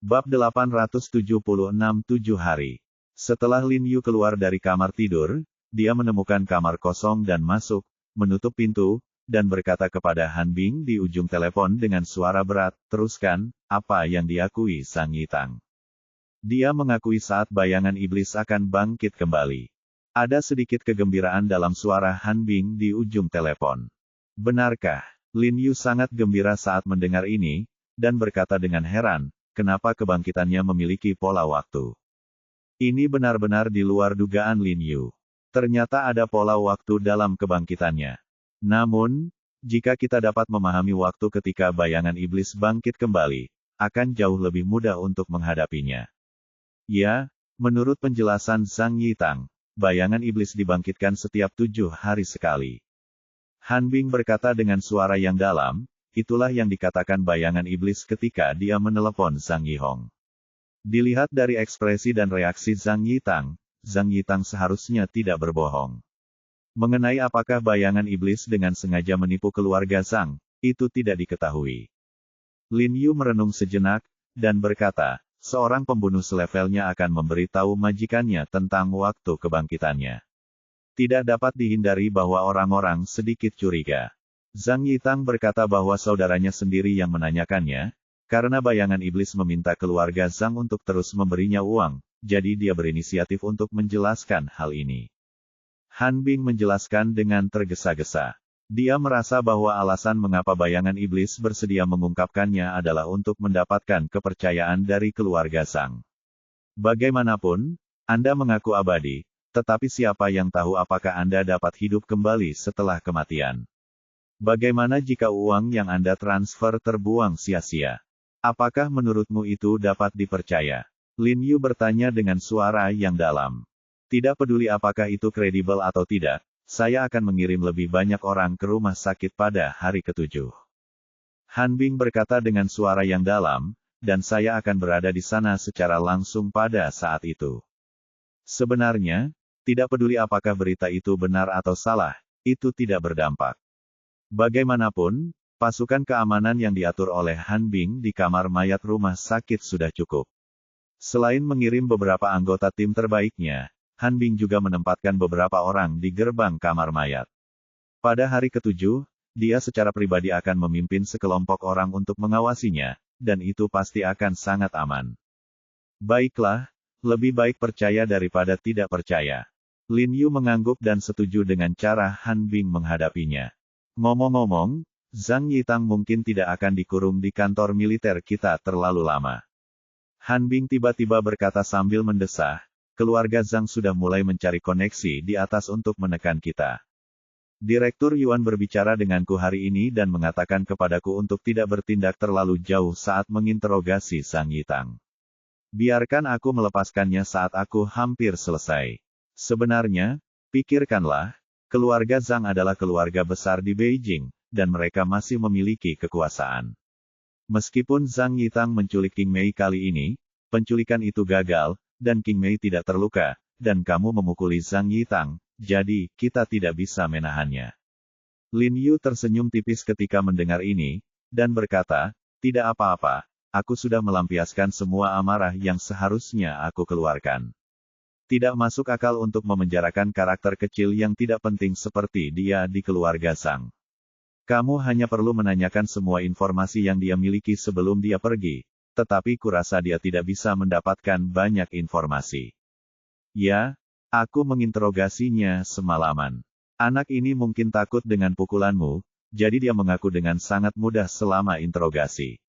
Bab 876 7 hari. Setelah Lin Yu keluar dari kamar tidur, dia menemukan kamar kosong dan masuk, menutup pintu, dan berkata kepada Han Bing di ujung telepon dengan suara berat, "Teruskan, apa yang diakui Sang Yitang?" Dia mengakui saat bayangan iblis akan bangkit kembali. Ada sedikit kegembiraan dalam suara Han Bing di ujung telepon. Benarkah? Lin Yu sangat gembira saat mendengar ini, dan berkata dengan heran, kenapa kebangkitannya memiliki pola waktu. Ini benar-benar di luar dugaan Lin Yu. Ternyata ada pola waktu dalam kebangkitannya. Namun, jika kita dapat memahami waktu ketika bayangan iblis bangkit kembali, akan jauh lebih mudah untuk menghadapinya. Ya, menurut penjelasan Zhang Yitang, bayangan iblis dibangkitkan setiap 7 hari sekali. Han Bing berkata dengan suara yang dalam, itulah yang dikatakan bayangan iblis ketika dia menelepon Zhang Yihong. Dilihat dari ekspresi dan reaksi Zhang Yitang seharusnya tidak berbohong. Mengenai apakah bayangan iblis dengan sengaja menipu keluarga Zhang, itu tidak diketahui. Lin Yu merenung sejenak, dan berkata, seorang pembunuh selevelnya akan memberitahu majikannya tentang waktu kebangkitannya. Tidak dapat dihindari bahwa orang-orang sedikit curiga. Zhang Yitang berkata bahwa saudaranya sendiri yang menanyakannya, karena bayangan iblis meminta keluarga Zhang untuk terus memberinya uang, jadi dia berinisiatif untuk menjelaskan hal ini. Han Bing menjelaskan dengan tergesa-gesa. Dia merasa bahwa alasan mengapa bayangan iblis bersedia mengungkapkannya adalah untuk mendapatkan kepercayaan dari keluarga Zhang. Bagaimanapun, Anda mengaku abadi, tetapi siapa yang tahu apakah Anda dapat hidup kembali setelah kematian? Bagaimana jika uang yang Anda transfer terbuang sia-sia? Apakah menurutmu itu dapat dipercaya? Lin Yu bertanya dengan suara yang dalam. Tidak peduli apakah itu kredibel atau tidak, saya akan mengirim lebih banyak orang ke rumah sakit pada hari ke-7. Han Bing berkata dengan suara yang dalam, dan saya akan berada di sana secara langsung pada saat itu. Sebenarnya, tidak peduli apakah berita itu benar atau salah, itu tidak berdampak. Bagaimanapun, pasukan keamanan yang diatur oleh Han Bing di kamar mayat rumah sakit sudah cukup. Selain mengirim beberapa anggota tim terbaiknya, Han Bing juga menempatkan beberapa orang di gerbang kamar mayat. Pada hari ke-7, dia secara pribadi akan memimpin sekelompok orang untuk mengawasinya, dan itu pasti akan sangat aman. Baiklah, lebih baik percaya daripada tidak percaya. Lin Yu mengangguk dan setuju dengan cara Han Bing menghadapinya. Ngomong-ngomong, Zhang Yitang mungkin tidak akan dikurung di kantor militer kita terlalu lama. Han Bing tiba-tiba berkata sambil mendesah, keluarga Zhang sudah mulai mencari koneksi di atas untuk menekan kita. Direktur Yuan berbicara denganku hari ini dan mengatakan kepadaku untuk tidak bertindak terlalu jauh saat menginterogasi Zhang Yitang. Biarkan aku melepaskannya saat aku hampir selesai. Sebenarnya, pikirkanlah, keluarga Zhang adalah keluarga besar di Beijing, dan mereka masih memiliki kekuasaan. Meskipun Zhang Yitang menculik Qing Mei kali ini, penculikan itu gagal, dan Qing Mei tidak terluka, dan kamu memukuli Zhang Yitang, jadi, kita tidak bisa menahannya. Lin Yu tersenyum tipis ketika mendengar ini, dan berkata, tidak apa-apa, aku sudah melampiaskan semua amarah yang seharusnya aku keluarkan. Tidak masuk akal untuk memenjarakan karakter kecil yang tidak penting seperti dia di keluarga Zhang. Kamu hanya perlu menanyakan semua informasi yang dia miliki sebelum dia pergi, tetapi kurasa dia tidak bisa mendapatkan banyak informasi. Ya, aku menginterogasinya semalaman. Anak ini mungkin takut dengan pukulanmu, jadi dia mengaku dengan sangat mudah selama interogasi.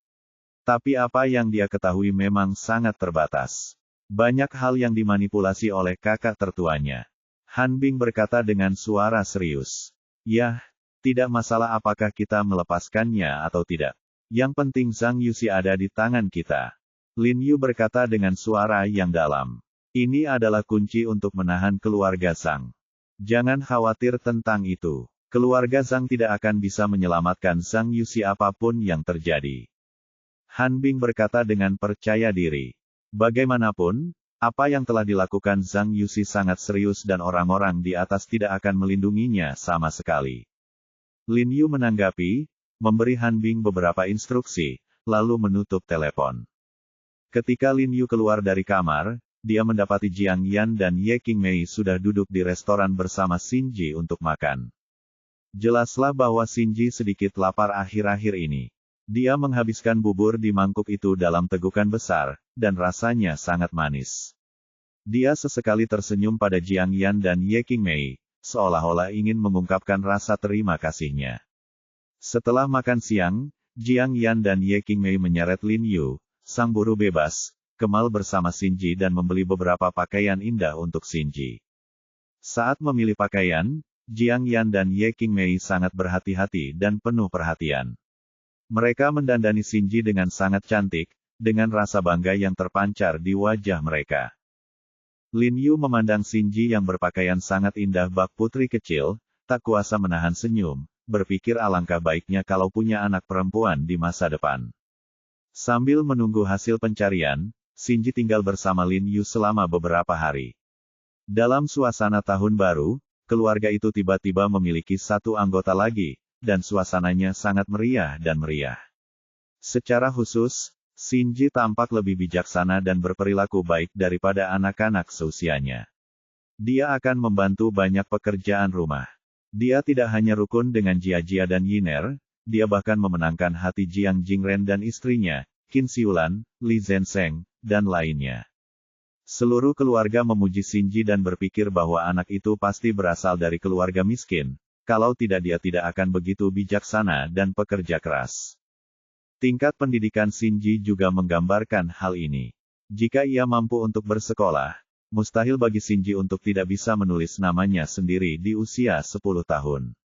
Tapi apa yang dia ketahui memang sangat terbatas. Banyak hal yang dimanipulasi oleh kakak tertuanya. Han Bing berkata dengan suara serius. Yah, tidak masalah apakah kita melepaskannya atau tidak. Yang penting Zhang Yuxi ada di tangan kita. Lin Yu berkata dengan suara yang dalam. Ini adalah kunci untuk menahan keluarga Zhang. Jangan khawatir tentang itu. Keluarga Zhang tidak akan bisa menyelamatkan Zhang Yuxi apapun yang terjadi. Han Bing berkata dengan percaya diri. Bagaimanapun, apa yang telah dilakukan Zhang Yuxi sangat serius dan orang-orang di atas tidak akan melindunginya sama sekali. Lin Yu menanggapi, memberi Han Bing beberapa instruksi, lalu menutup telepon. Ketika Lin Yu keluar dari kamar, dia mendapati Jiang Yan dan Ye Qingmei sudah duduk di restoran bersama Xinji untuk makan. Jelaslah bahwa Xinji sedikit lapar akhir-akhir ini. Dia menghabiskan bubur di mangkuk itu dalam tegukan besar, dan rasanya sangat manis. Dia sesekali tersenyum pada Jiang Yan dan Ye Qingmei, seolah-olah ingin mengungkapkan rasa terima kasihnya. Setelah makan siang, Jiang Yan dan Ye Qingmei menyeret Lin Yu, sang buruh bebas, ke mall bersama Xinji dan membeli beberapa pakaian indah untuk Xinji. Saat memilih pakaian, Jiang Yan dan Ye Qingmei sangat berhati-hati dan penuh perhatian. Mereka mendandani Xinji dengan sangat cantik, dengan rasa bangga yang terpancar di wajah mereka. Lin Yu memandang Xinji yang berpakaian sangat indah bak putri kecil, tak kuasa menahan senyum, berpikir alangkah baiknya kalau punya anak perempuan di masa depan. Sambil menunggu hasil pencarian, Xinji tinggal bersama Lin Yu selama beberapa hari. Dalam suasana tahun baru, keluarga itu tiba-tiba memiliki satu anggota lagi, dan suasananya sangat meriah dan meriah. Secara khusus, Xinji tampak lebih bijaksana dan berperilaku baik daripada anak-anak seusianya. Dia akan membantu banyak pekerjaan rumah. Dia tidak hanya rukun dengan Jia-Jia dan Yiner, dia bahkan memenangkan hati Jiang Jingren dan istrinya, Qin Xiulan, Li Zhensheng, dan lainnya. Seluruh keluarga memuji Xinji dan berpikir bahwa anak itu pasti berasal dari keluarga miskin, kalau tidak dia tidak akan begitu bijaksana dan pekerja keras. Tingkat pendidikan Xinji juga menggambarkan hal ini. Jika ia mampu untuk bersekolah, mustahil bagi Xinji untuk tidak bisa menulis namanya sendiri di usia 10 tahun.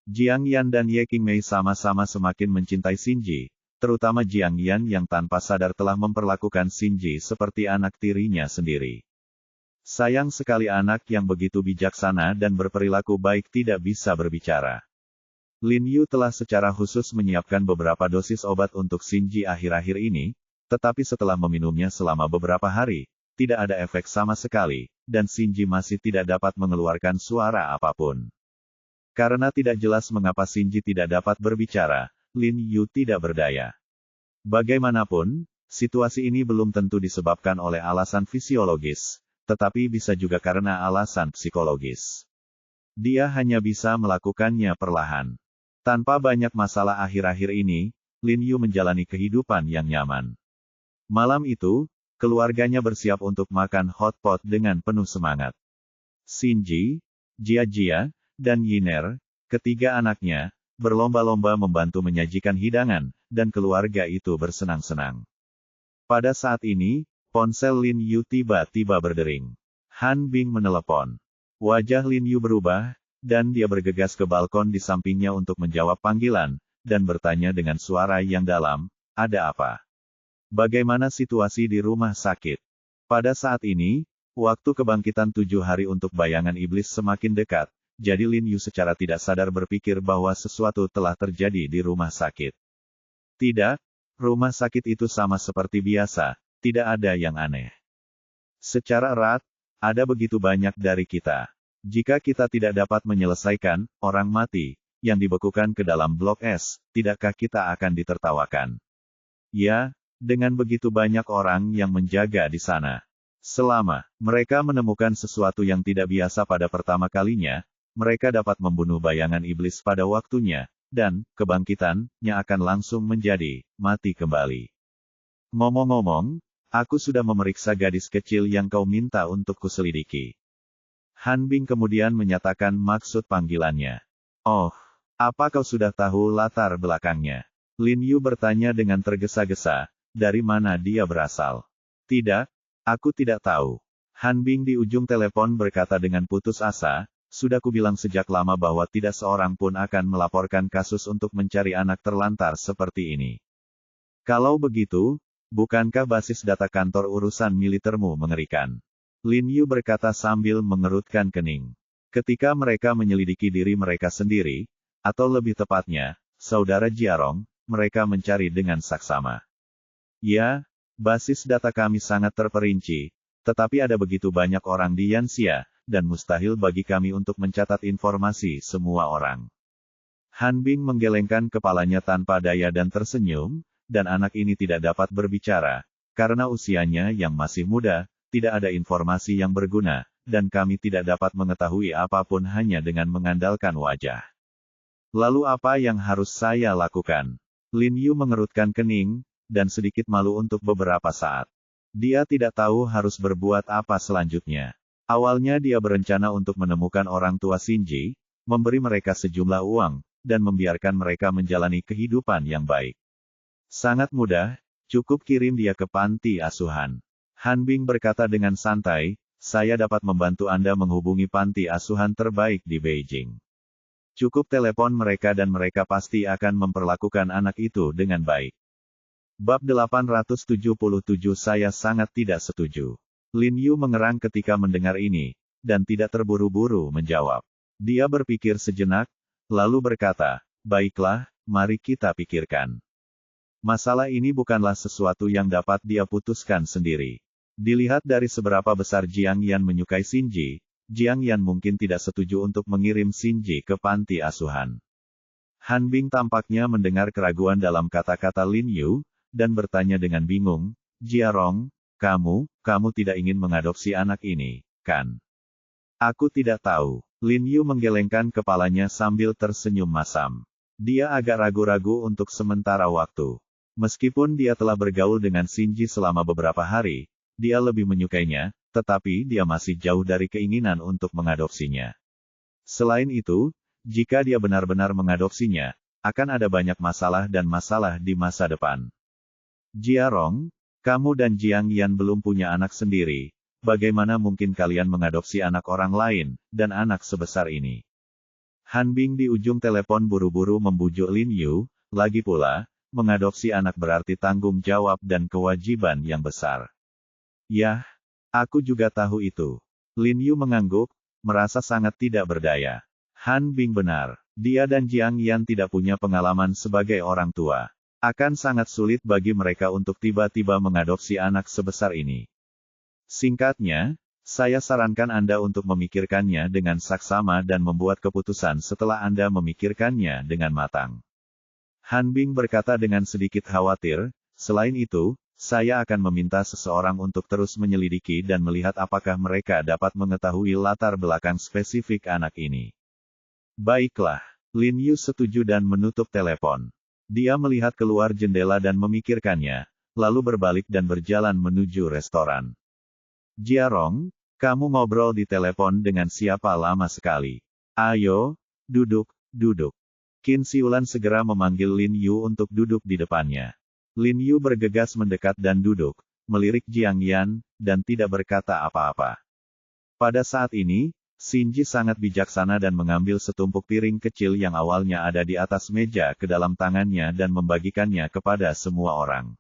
Jiang Yan dan Ye Qingmei sama-sama semakin mencintai Xinji, terutama Jiang Yan yang tanpa sadar telah memperlakukan Xinji seperti anak tirinya sendiri. Sayang sekali anak yang begitu bijaksana dan berperilaku baik tidak bisa berbicara. Lin Yu telah secara khusus menyiapkan beberapa dosis obat untuk Xinji akhir-akhir ini, tetapi setelah meminumnya selama beberapa hari, tidak ada efek sama sekali, dan Xinji masih tidak dapat mengeluarkan suara apapun. Karena tidak jelas mengapa Xinji tidak dapat berbicara, Lin Yu tidak berdaya. Bagaimanapun, situasi ini belum tentu disebabkan oleh alasan fisiologis, tetapi bisa juga karena alasan psikologis. Dia hanya bisa melakukannya perlahan. Tanpa banyak masalah akhir-akhir ini, Lin Yu menjalani kehidupan yang nyaman. Malam itu, keluarganya bersiap untuk makan hot pot dengan penuh semangat. Xinji, Jia-Jia, dan Yiner, ketiga anaknya, berlomba-lomba membantu menyajikan hidangan, dan keluarga itu bersenang-senang. Pada saat ini, ponsel Lin Yu tiba-tiba berdering. Han Bing menelepon. Wajah Lin Yu berubah, dan dia bergegas ke balkon di sampingnya untuk menjawab panggilan, dan bertanya dengan suara yang dalam, "Ada apa? Bagaimana situasi di rumah sakit?" Pada saat ini, waktu kebangkitan 7 hari untuk bayangan iblis semakin dekat, jadi Lin Yu secara tidak sadar berpikir bahwa sesuatu telah terjadi di rumah sakit. Tidak, rumah sakit itu sama seperti biasa, tidak ada yang aneh. Secara erat, ada begitu banyak dari kita. Jika kita tidak dapat menyelesaikan orang mati yang dibekukan ke dalam blok S, tidakkah kita akan ditertawakan? Ya, dengan begitu banyak orang yang menjaga di sana. Selama mereka menemukan sesuatu yang tidak biasa pada pertama kalinya, mereka dapat membunuh bayangan iblis pada waktunya, dan kebangkitannya akan langsung menjadi mati kembali. Ngomong-ngomong, aku sudah memeriksa gadis kecil yang kau minta untuk kuselidiki. Han Bing kemudian menyatakan maksud panggilannya. Oh, apa kau sudah tahu latar belakangnya? Lin Yu bertanya dengan tergesa-gesa, dari mana dia berasal? Tidak, aku tidak tahu. Han Bing di ujung telepon berkata dengan putus asa, sudah kubilang sejak lama bahwa tidak seorang pun akan melaporkan kasus untuk mencari anak terlantar seperti ini. Kalau begitu, bukankah basis data kantor urusan militermu mengerikan? Lin Yu berkata sambil mengerutkan kening. Ketika mereka menyelidiki diri mereka sendiri, atau lebih tepatnya, saudara Jiarong, mereka mencari dengan saksama. Ya, basis data kami sangat terperinci, tetapi ada begitu banyak orang di Yanxia, dan mustahil bagi kami untuk mencatat informasi semua orang. Han Bing menggelengkan kepalanya tanpa daya dan tersenyum, dan anak ini tidak dapat berbicara, karena usianya yang masih muda, tidak ada informasi yang berguna, dan kami tidak dapat mengetahui apapun hanya dengan mengandalkan wajah. Lalu apa yang harus saya lakukan? Lin Yu mengerutkan kening, dan sedikit malu untuk beberapa saat. Dia tidak tahu harus berbuat apa selanjutnya. Awalnya dia berencana untuk menemukan orang tua Shinji, memberi mereka sejumlah uang, dan membiarkan mereka menjalani kehidupan yang baik. Sangat mudah, cukup kirim dia ke panti asuhan. Han Bing berkata dengan santai, saya dapat membantu Anda menghubungi panti asuhan terbaik di Beijing. Cukup telepon mereka dan mereka pasti akan memperlakukan anak itu dengan baik. Bab 877 saya sangat tidak setuju. Lin Yu mengerang ketika mendengar ini, dan tidak terburu-buru menjawab. Dia berpikir sejenak, lalu berkata, baiklah, mari kita pikirkan. Masalah ini bukanlah sesuatu yang dapat dia putuskan sendiri. Dilihat dari seberapa besar Jiang Yan menyukai Shinji, Jiang Yan mungkin tidak setuju untuk mengirim Shinji ke panti asuhan. Han Bing tampaknya mendengar keraguan dalam kata-kata Lin Yu, dan bertanya dengan bingung, Jiarong, kamu tidak ingin mengadopsi anak ini, kan? Aku tidak tahu. Lin Yu menggelengkan kepalanya sambil tersenyum masam. Dia agak ragu-ragu untuk sementara waktu. Meskipun dia telah bergaul dengan Shinji selama beberapa hari, dia lebih menyukainya, tetapi dia masih jauh dari keinginan untuk mengadopsinya. Selain itu, jika dia benar-benar mengadopsinya, akan ada banyak masalah dan masalah di masa depan. Jiarong, kamu dan Jiang Yan belum punya anak sendiri, bagaimana mungkin kalian mengadopsi anak orang lain, dan anak sebesar ini? Han Bing di ujung telepon buru-buru membujuk Lin Yu, lagi pula, mengadopsi anak berarti tanggung jawab dan kewajiban yang besar. Yah, aku juga tahu itu. Lin Yu mengangguk, merasa sangat tidak berdaya. Han Bing benar, dia dan Jiang Yan tidak punya pengalaman sebagai orang tua. Akan sangat sulit bagi mereka untuk tiba-tiba mengadopsi anak sebesar ini. Singkatnya, saya sarankan Anda untuk memikirkannya dengan saksama dan membuat keputusan setelah Anda memikirkannya dengan matang. Han Bing berkata dengan sedikit khawatir, selain itu, saya akan meminta seseorang untuk terus menyelidiki dan melihat apakah mereka dapat mengetahui latar belakang spesifik anak ini. Baiklah, Lin Yu setuju dan menutup telepon. Dia melihat keluar jendela dan memikirkannya, lalu berbalik dan berjalan menuju restoran. Jiarong, kamu ngobrol di telepon dengan siapa lama sekali? Ayo, duduk. Qin Siulan segera memanggil Lin Yu untuk duduk di depannya. Lin Yu bergegas mendekat dan duduk, melirik Jiang Yan, dan tidak berkata apa-apa. Pada saat ini, Shinji sangat bijaksana dan mengambil setumpuk piring kecil yang awalnya ada di atas meja ke dalam tangannya dan membagikannya kepada semua orang.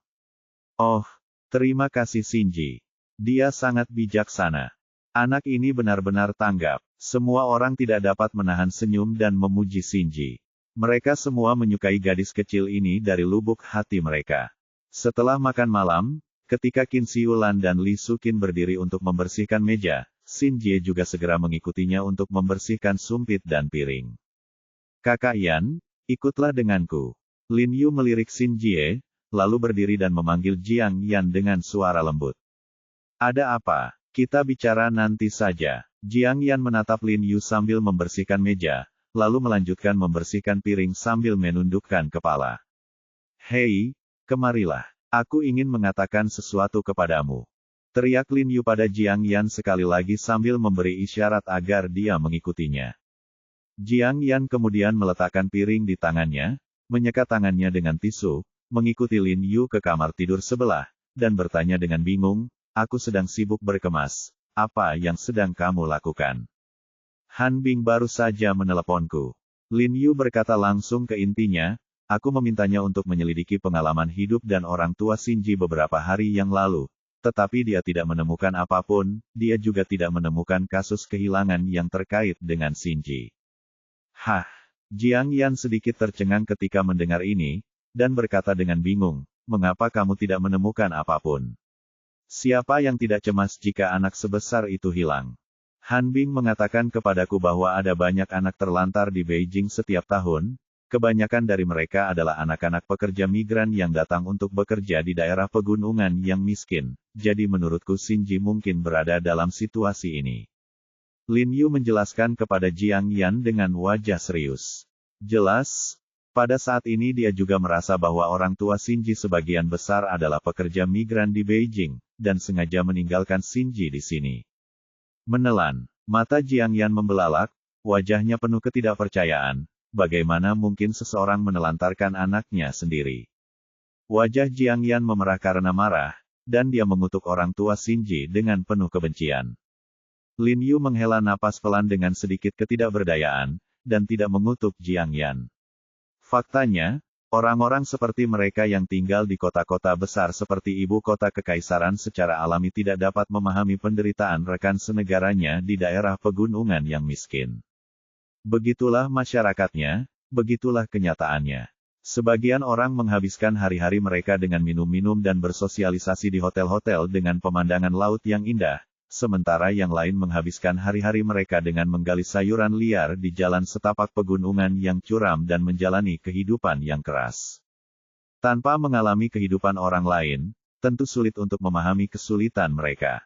Oh, terima kasih Shinji. Dia sangat bijaksana. Anak ini benar-benar tanggap. Semua orang tidak dapat menahan senyum dan memuji Shinji. Mereka semua menyukai gadis kecil ini dari lubuk hati mereka. Setelah makan malam, ketika Qin Siulan dan Li Sukin berdiri untuk membersihkan meja, Shinji juga segera mengikutinya untuk membersihkan sumpit dan piring. Kakak Yan, ikutlah denganku. Lin Yu melirik Shinji, lalu berdiri dan memanggil Jiang Yan dengan suara lembut. Ada apa? Kita bicara nanti saja. Jiang Yan menatap Lin Yu sambil membersihkan meja, lalu melanjutkan membersihkan piring sambil menundukkan kepala. Hei, kemarilah. Aku ingin mengatakan sesuatu kepadamu. Teriak Lin Yu pada Jiang Yan sekali lagi sambil memberi isyarat agar dia mengikutinya. Jiang Yan kemudian meletakkan piring di tangannya, menyekat tangannya dengan tisu, mengikuti Lin Yu ke kamar tidur sebelah, dan bertanya dengan bingung, aku sedang sibuk berkemas, apa yang sedang kamu lakukan? Han Bing baru saja meneleponku. Lin Yu berkata langsung ke intinya, aku memintanya untuk menyelidiki pengalaman hidup dan orang tua Shinji beberapa hari yang lalu. Tetapi dia tidak menemukan apapun, dia juga tidak menemukan kasus kehilangan yang terkait dengan Shinji. Hah! Jiang Yan sedikit tercengang ketika mendengar ini, dan berkata dengan bingung, mengapa kamu tidak menemukan apapun? Siapa yang tidak cemas jika anak sebesar itu hilang? Han Bing mengatakan kepadaku bahwa ada banyak anak terlantar di Beijing setiap tahun, kebanyakan dari mereka adalah anak-anak pekerja migran yang datang untuk bekerja di daerah pegunungan yang miskin, jadi menurutku Shinji mungkin berada dalam situasi ini. Lin Yu menjelaskan kepada Jiang Yan dengan wajah serius. Jelas, pada saat ini dia juga merasa bahwa orang tua Shinji sebagian besar adalah pekerja migran di Beijing, dan sengaja meninggalkan Shinji di sini. Menelan, mata Jiang Yan membelalak, wajahnya penuh ketidakpercayaan. Bagaimana mungkin seseorang menelantarkan anaknya sendiri? Wajah Jiang Yan memerah karena marah, dan dia mengutuk orang tua Shinji dengan penuh kebencian. Lin Yu menghela napas pelan dengan sedikit ketidakberdayaan, dan tidak mengutuk Jiang Yan. Faktanya, orang-orang seperti mereka yang tinggal di kota-kota besar seperti ibu kota kekaisaran secara alami tidak dapat memahami penderitaan rekan senegaranya di daerah pegunungan yang miskin. Begitulah masyarakatnya, begitulah kenyataannya. Sebagian orang menghabiskan hari-hari mereka dengan minum-minum dan bersosialisasi di hotel-hotel dengan pemandangan laut yang indah, sementara yang lain menghabiskan hari-hari mereka dengan menggali sayuran liar di jalan setapak pegunungan yang curam dan menjalani kehidupan yang keras. Tanpa mengalami kehidupan orang lain, tentu sulit untuk memahami kesulitan mereka.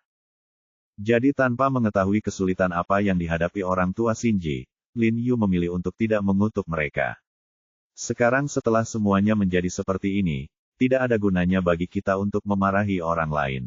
Jadi tanpa mengetahui kesulitan apa yang dihadapi orang tua Shinji, Lin Yu memilih untuk tidak mengutuk mereka. Sekarang setelah semuanya menjadi seperti ini, tidak ada gunanya bagi kita untuk memarahi orang lain.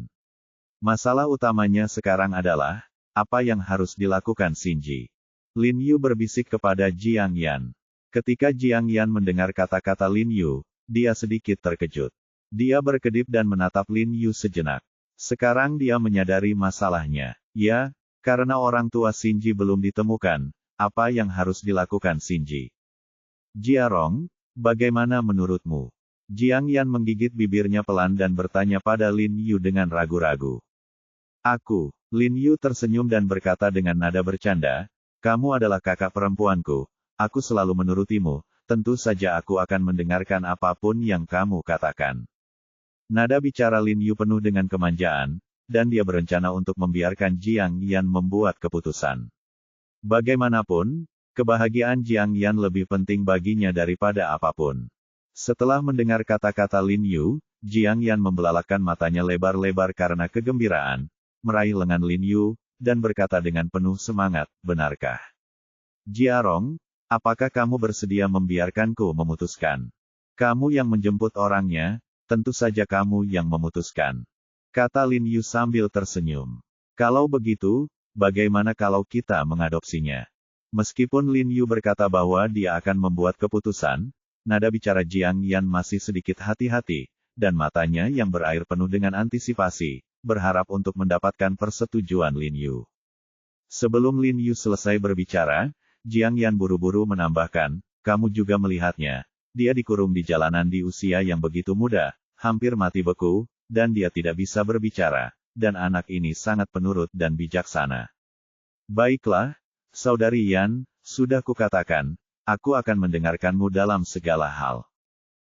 Masalah utamanya sekarang adalah, apa yang harus dilakukan Shinji. Lin Yu berbisik kepada Jiang Yan. Ketika Jiang Yan mendengar kata-kata Lin Yu, dia sedikit terkejut. Dia berkedip dan menatap Lin Yu sejenak. Sekarang dia menyadari masalahnya. Ya, karena orang tua Shinji belum ditemukan, apa yang harus dilakukan Shinji? Jiarong, bagaimana menurutmu? Jiang Yan menggigit bibirnya pelan dan bertanya pada Lin Yu dengan ragu-ragu. Lin Yu tersenyum dan berkata dengan nada bercanda, kamu adalah kakak perempuanku, aku selalu menurutimu, tentu saja aku akan mendengarkan apapun yang kamu katakan. Nada bicara Lin Yu penuh dengan kemanjaan, dan dia berencana untuk membiarkan Jiang Yan membuat keputusan. Bagaimanapun, kebahagiaan Jiang Yan lebih penting baginya daripada apapun. Setelah mendengar kata-kata Lin Yu, Jiang Yan membelalakkan matanya lebar-lebar karena kegembiraan, meraih lengan Lin Yu, dan berkata dengan penuh semangat, benarkah? Jiarong, apakah kamu bersedia membiarkanku memutuskan? Kamu yang menjemput orangnya, tentu saja kamu yang memutuskan. Kata Lin Yu sambil tersenyum. Kalau begitu, bagaimana kalau kita mengadopsinya? Meskipun Lin Yu berkata bahwa dia akan membuat keputusan, nada bicara Jiang Yan masih sedikit hati-hati, dan matanya yang berair penuh dengan antisipasi, berharap untuk mendapatkan persetujuan Lin Yu. Sebelum Lin Yu selesai berbicara, Jiang Yan buru-buru menambahkan, kamu juga melihatnya, dia dikurung di jalanan di usia yang begitu muda, hampir mati beku, dan dia tidak bisa berbicara. Dan anak ini sangat penurut dan bijaksana. Baiklah, Saudari Yan, sudah kukatakan, aku akan mendengarkanmu dalam segala hal.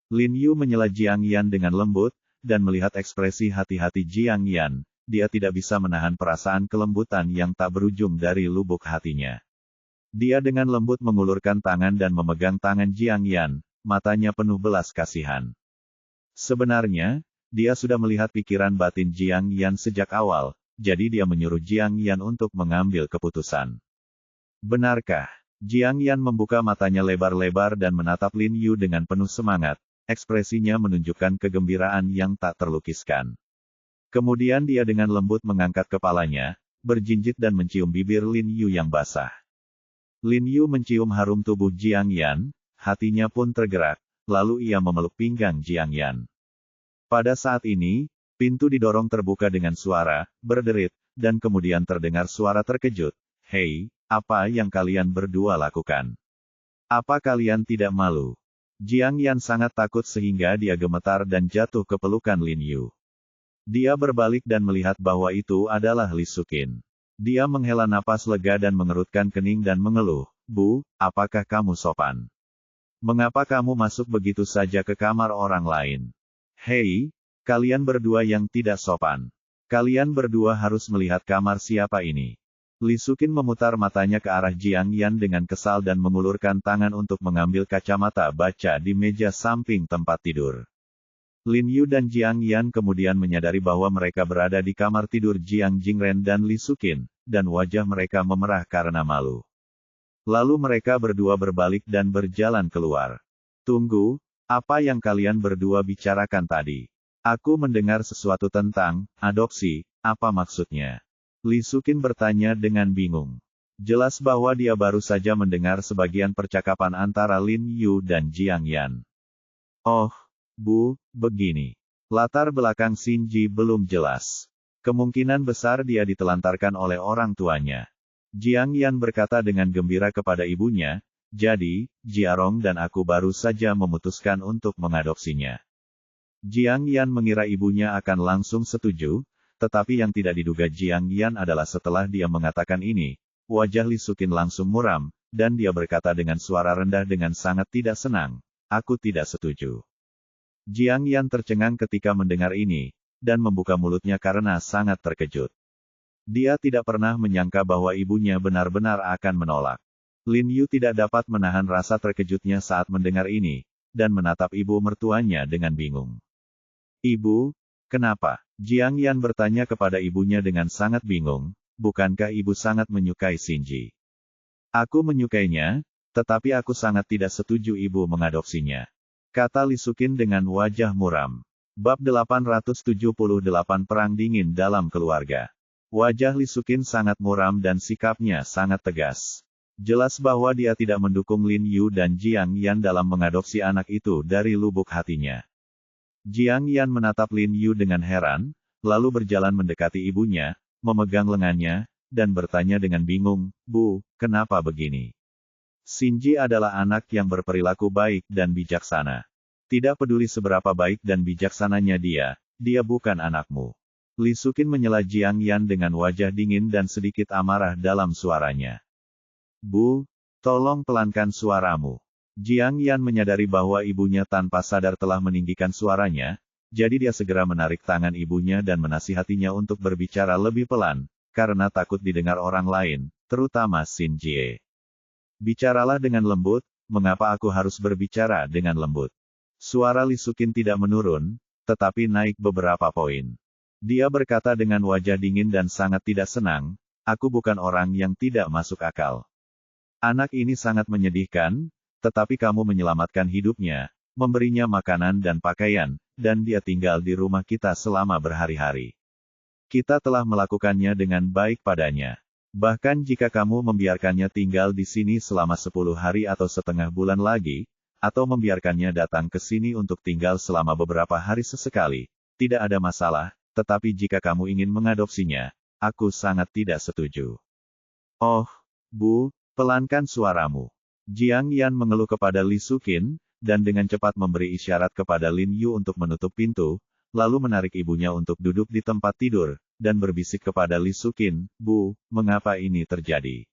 Lin Yu menyela Jiang Yan dengan lembut, dan melihat ekspresi hati-hati Jiang Yan, dia tidak bisa menahan perasaan kelembutan yang tak berujung dari lubuk hatinya. Dia dengan lembut mengulurkan tangan dan memegang tangan Jiang Yan, matanya penuh belas kasihan. Sebenarnya, dia sudah melihat pikiran batin Jiang Yan sejak awal, jadi dia menyuruh Jiang Yan untuk mengambil keputusan. Benarkah? Jiang Yan membuka matanya lebar-lebar dan menatap Lin Yu dengan penuh semangat, ekspresinya menunjukkan kegembiraan yang tak terlukiskan. Kemudian dia dengan lembut mengangkat kepalanya, berjinjit dan mencium bibir Lin Yu yang basah. Lin Yu mencium harum tubuh Jiang Yan, hatinya pun tergerak, lalu ia memeluk pinggang Jiang Yan. Pada saat ini, pintu didorong terbuka dengan suara, berderit, dan kemudian terdengar suara terkejut. Hei, apa yang kalian berdua lakukan? Apa kalian tidak malu? Jiang Yan sangat takut sehingga dia gemetar dan jatuh ke pelukan Lin Yu. Dia berbalik dan melihat bahwa itu adalah Li Sukin. Dia menghela napas lega dan mengerutkan kening dan mengeluh, Bu, apakah kamu sopan? Mengapa kamu masuk begitu saja ke kamar orang lain? Hei, kalian berdua yang tidak sopan. Kalian berdua harus melihat kamar siapa ini. Li Sukin memutar matanya ke arah Jiang Yan dengan kesal dan mengulurkan tangan untuk mengambil kacamata baca di meja samping tempat tidur. Lin Yu dan Jiang Yan kemudian menyadari bahwa mereka berada di kamar tidur Jiang Jingren dan Li Sukin, dan wajah mereka memerah karena malu. Lalu mereka berdua berbalik dan berjalan keluar. Tunggu, apa yang kalian berdua bicarakan tadi? Aku mendengar sesuatu tentang adopsi, apa maksudnya? Li Sukin bertanya dengan bingung. Jelas bahwa dia baru saja mendengar sebagian percakapan antara Lin Yu dan Jiang Yan. Oh, Bu, begini. Latar belakang Xinji belum jelas. Kemungkinan besar dia ditelantarkan oleh orang tuanya. Jiang Yan berkata dengan gembira kepada ibunya, jadi, Jiarong dan aku baru saja memutuskan untuk mengadopsinya. Jiang Yan mengira ibunya akan langsung setuju, tetapi yang tidak diduga Jiang Yan adalah setelah dia mengatakan ini, wajah Li Sukin langsung muram, dan dia berkata dengan suara rendah dengan sangat tidak senang, aku tidak setuju. Jiang Yan tercengang ketika mendengar ini, dan membuka mulutnya karena sangat terkejut. Dia tidak pernah menyangka bahwa ibunya benar-benar akan menolak. Lin Yu tidak dapat menahan rasa terkejutnya saat mendengar ini, dan menatap ibu mertuanya dengan bingung. Ibu, kenapa? Jiang Yan bertanya kepada ibunya dengan sangat bingung, bukankah ibu sangat menyukai Xinji? Aku menyukainya, tetapi aku sangat tidak setuju ibu mengadopsinya. Kata Li Sukin dengan wajah muram. Bab 878 Perang Dingin dalam Keluarga. Wajah Li Sukin sangat muram dan sikapnya sangat tegas. Jelas bahwa dia tidak mendukung Lin Yu dan Jiang Yan dalam mengadopsi anak itu dari lubuk hatinya. Jiang Yan menatap Lin Yu dengan heran, lalu berjalan mendekati ibunya, memegang lengannya, dan bertanya dengan bingung, Bu, kenapa begini? Xinji adalah anak yang berperilaku baik dan bijaksana. Tidak peduli seberapa baik dan bijaksananya dia bukan anakmu. Li Sukin menyela Jiang Yan dengan wajah dingin dan sedikit amarah dalam suaranya. Bu, tolong pelankan suaramu. Jiang Yan menyadari bahwa ibunya tanpa sadar telah meninggikan suaranya, jadi dia segera menarik tangan ibunya dan menasihatinya untuk berbicara lebih pelan, karena takut didengar orang lain, terutama Xinji. Bicaralah dengan lembut, mengapa aku harus berbicara dengan lembut? Suara Li Sukin tidak menurun, tetapi naik beberapa poin. Dia berkata dengan wajah dingin dan sangat tidak senang, aku bukan orang yang tidak masuk akal. Anak ini sangat menyedihkan, tetapi kamu menyelamatkan hidupnya, memberinya makanan dan pakaian, dan dia tinggal di rumah kita selama berhari-hari. Kita telah melakukannya dengan baik padanya. Bahkan jika kamu membiarkannya tinggal di sini selama 10 hari atau setengah bulan lagi, atau membiarkannya datang ke sini untuk tinggal selama beberapa hari sesekali, tidak ada masalah, tetapi jika kamu ingin mengadopsinya, aku sangat tidak setuju. Oh, Bu, pelankan suaramu. Jiang Yan mengeluh kepada Li Sukin, dan dengan cepat memberi isyarat kepada Lin Yu untuk menutup pintu, lalu menarik ibunya untuk duduk di tempat tidur, dan berbisik kepada Li Sukin, Bu, mengapa ini terjadi?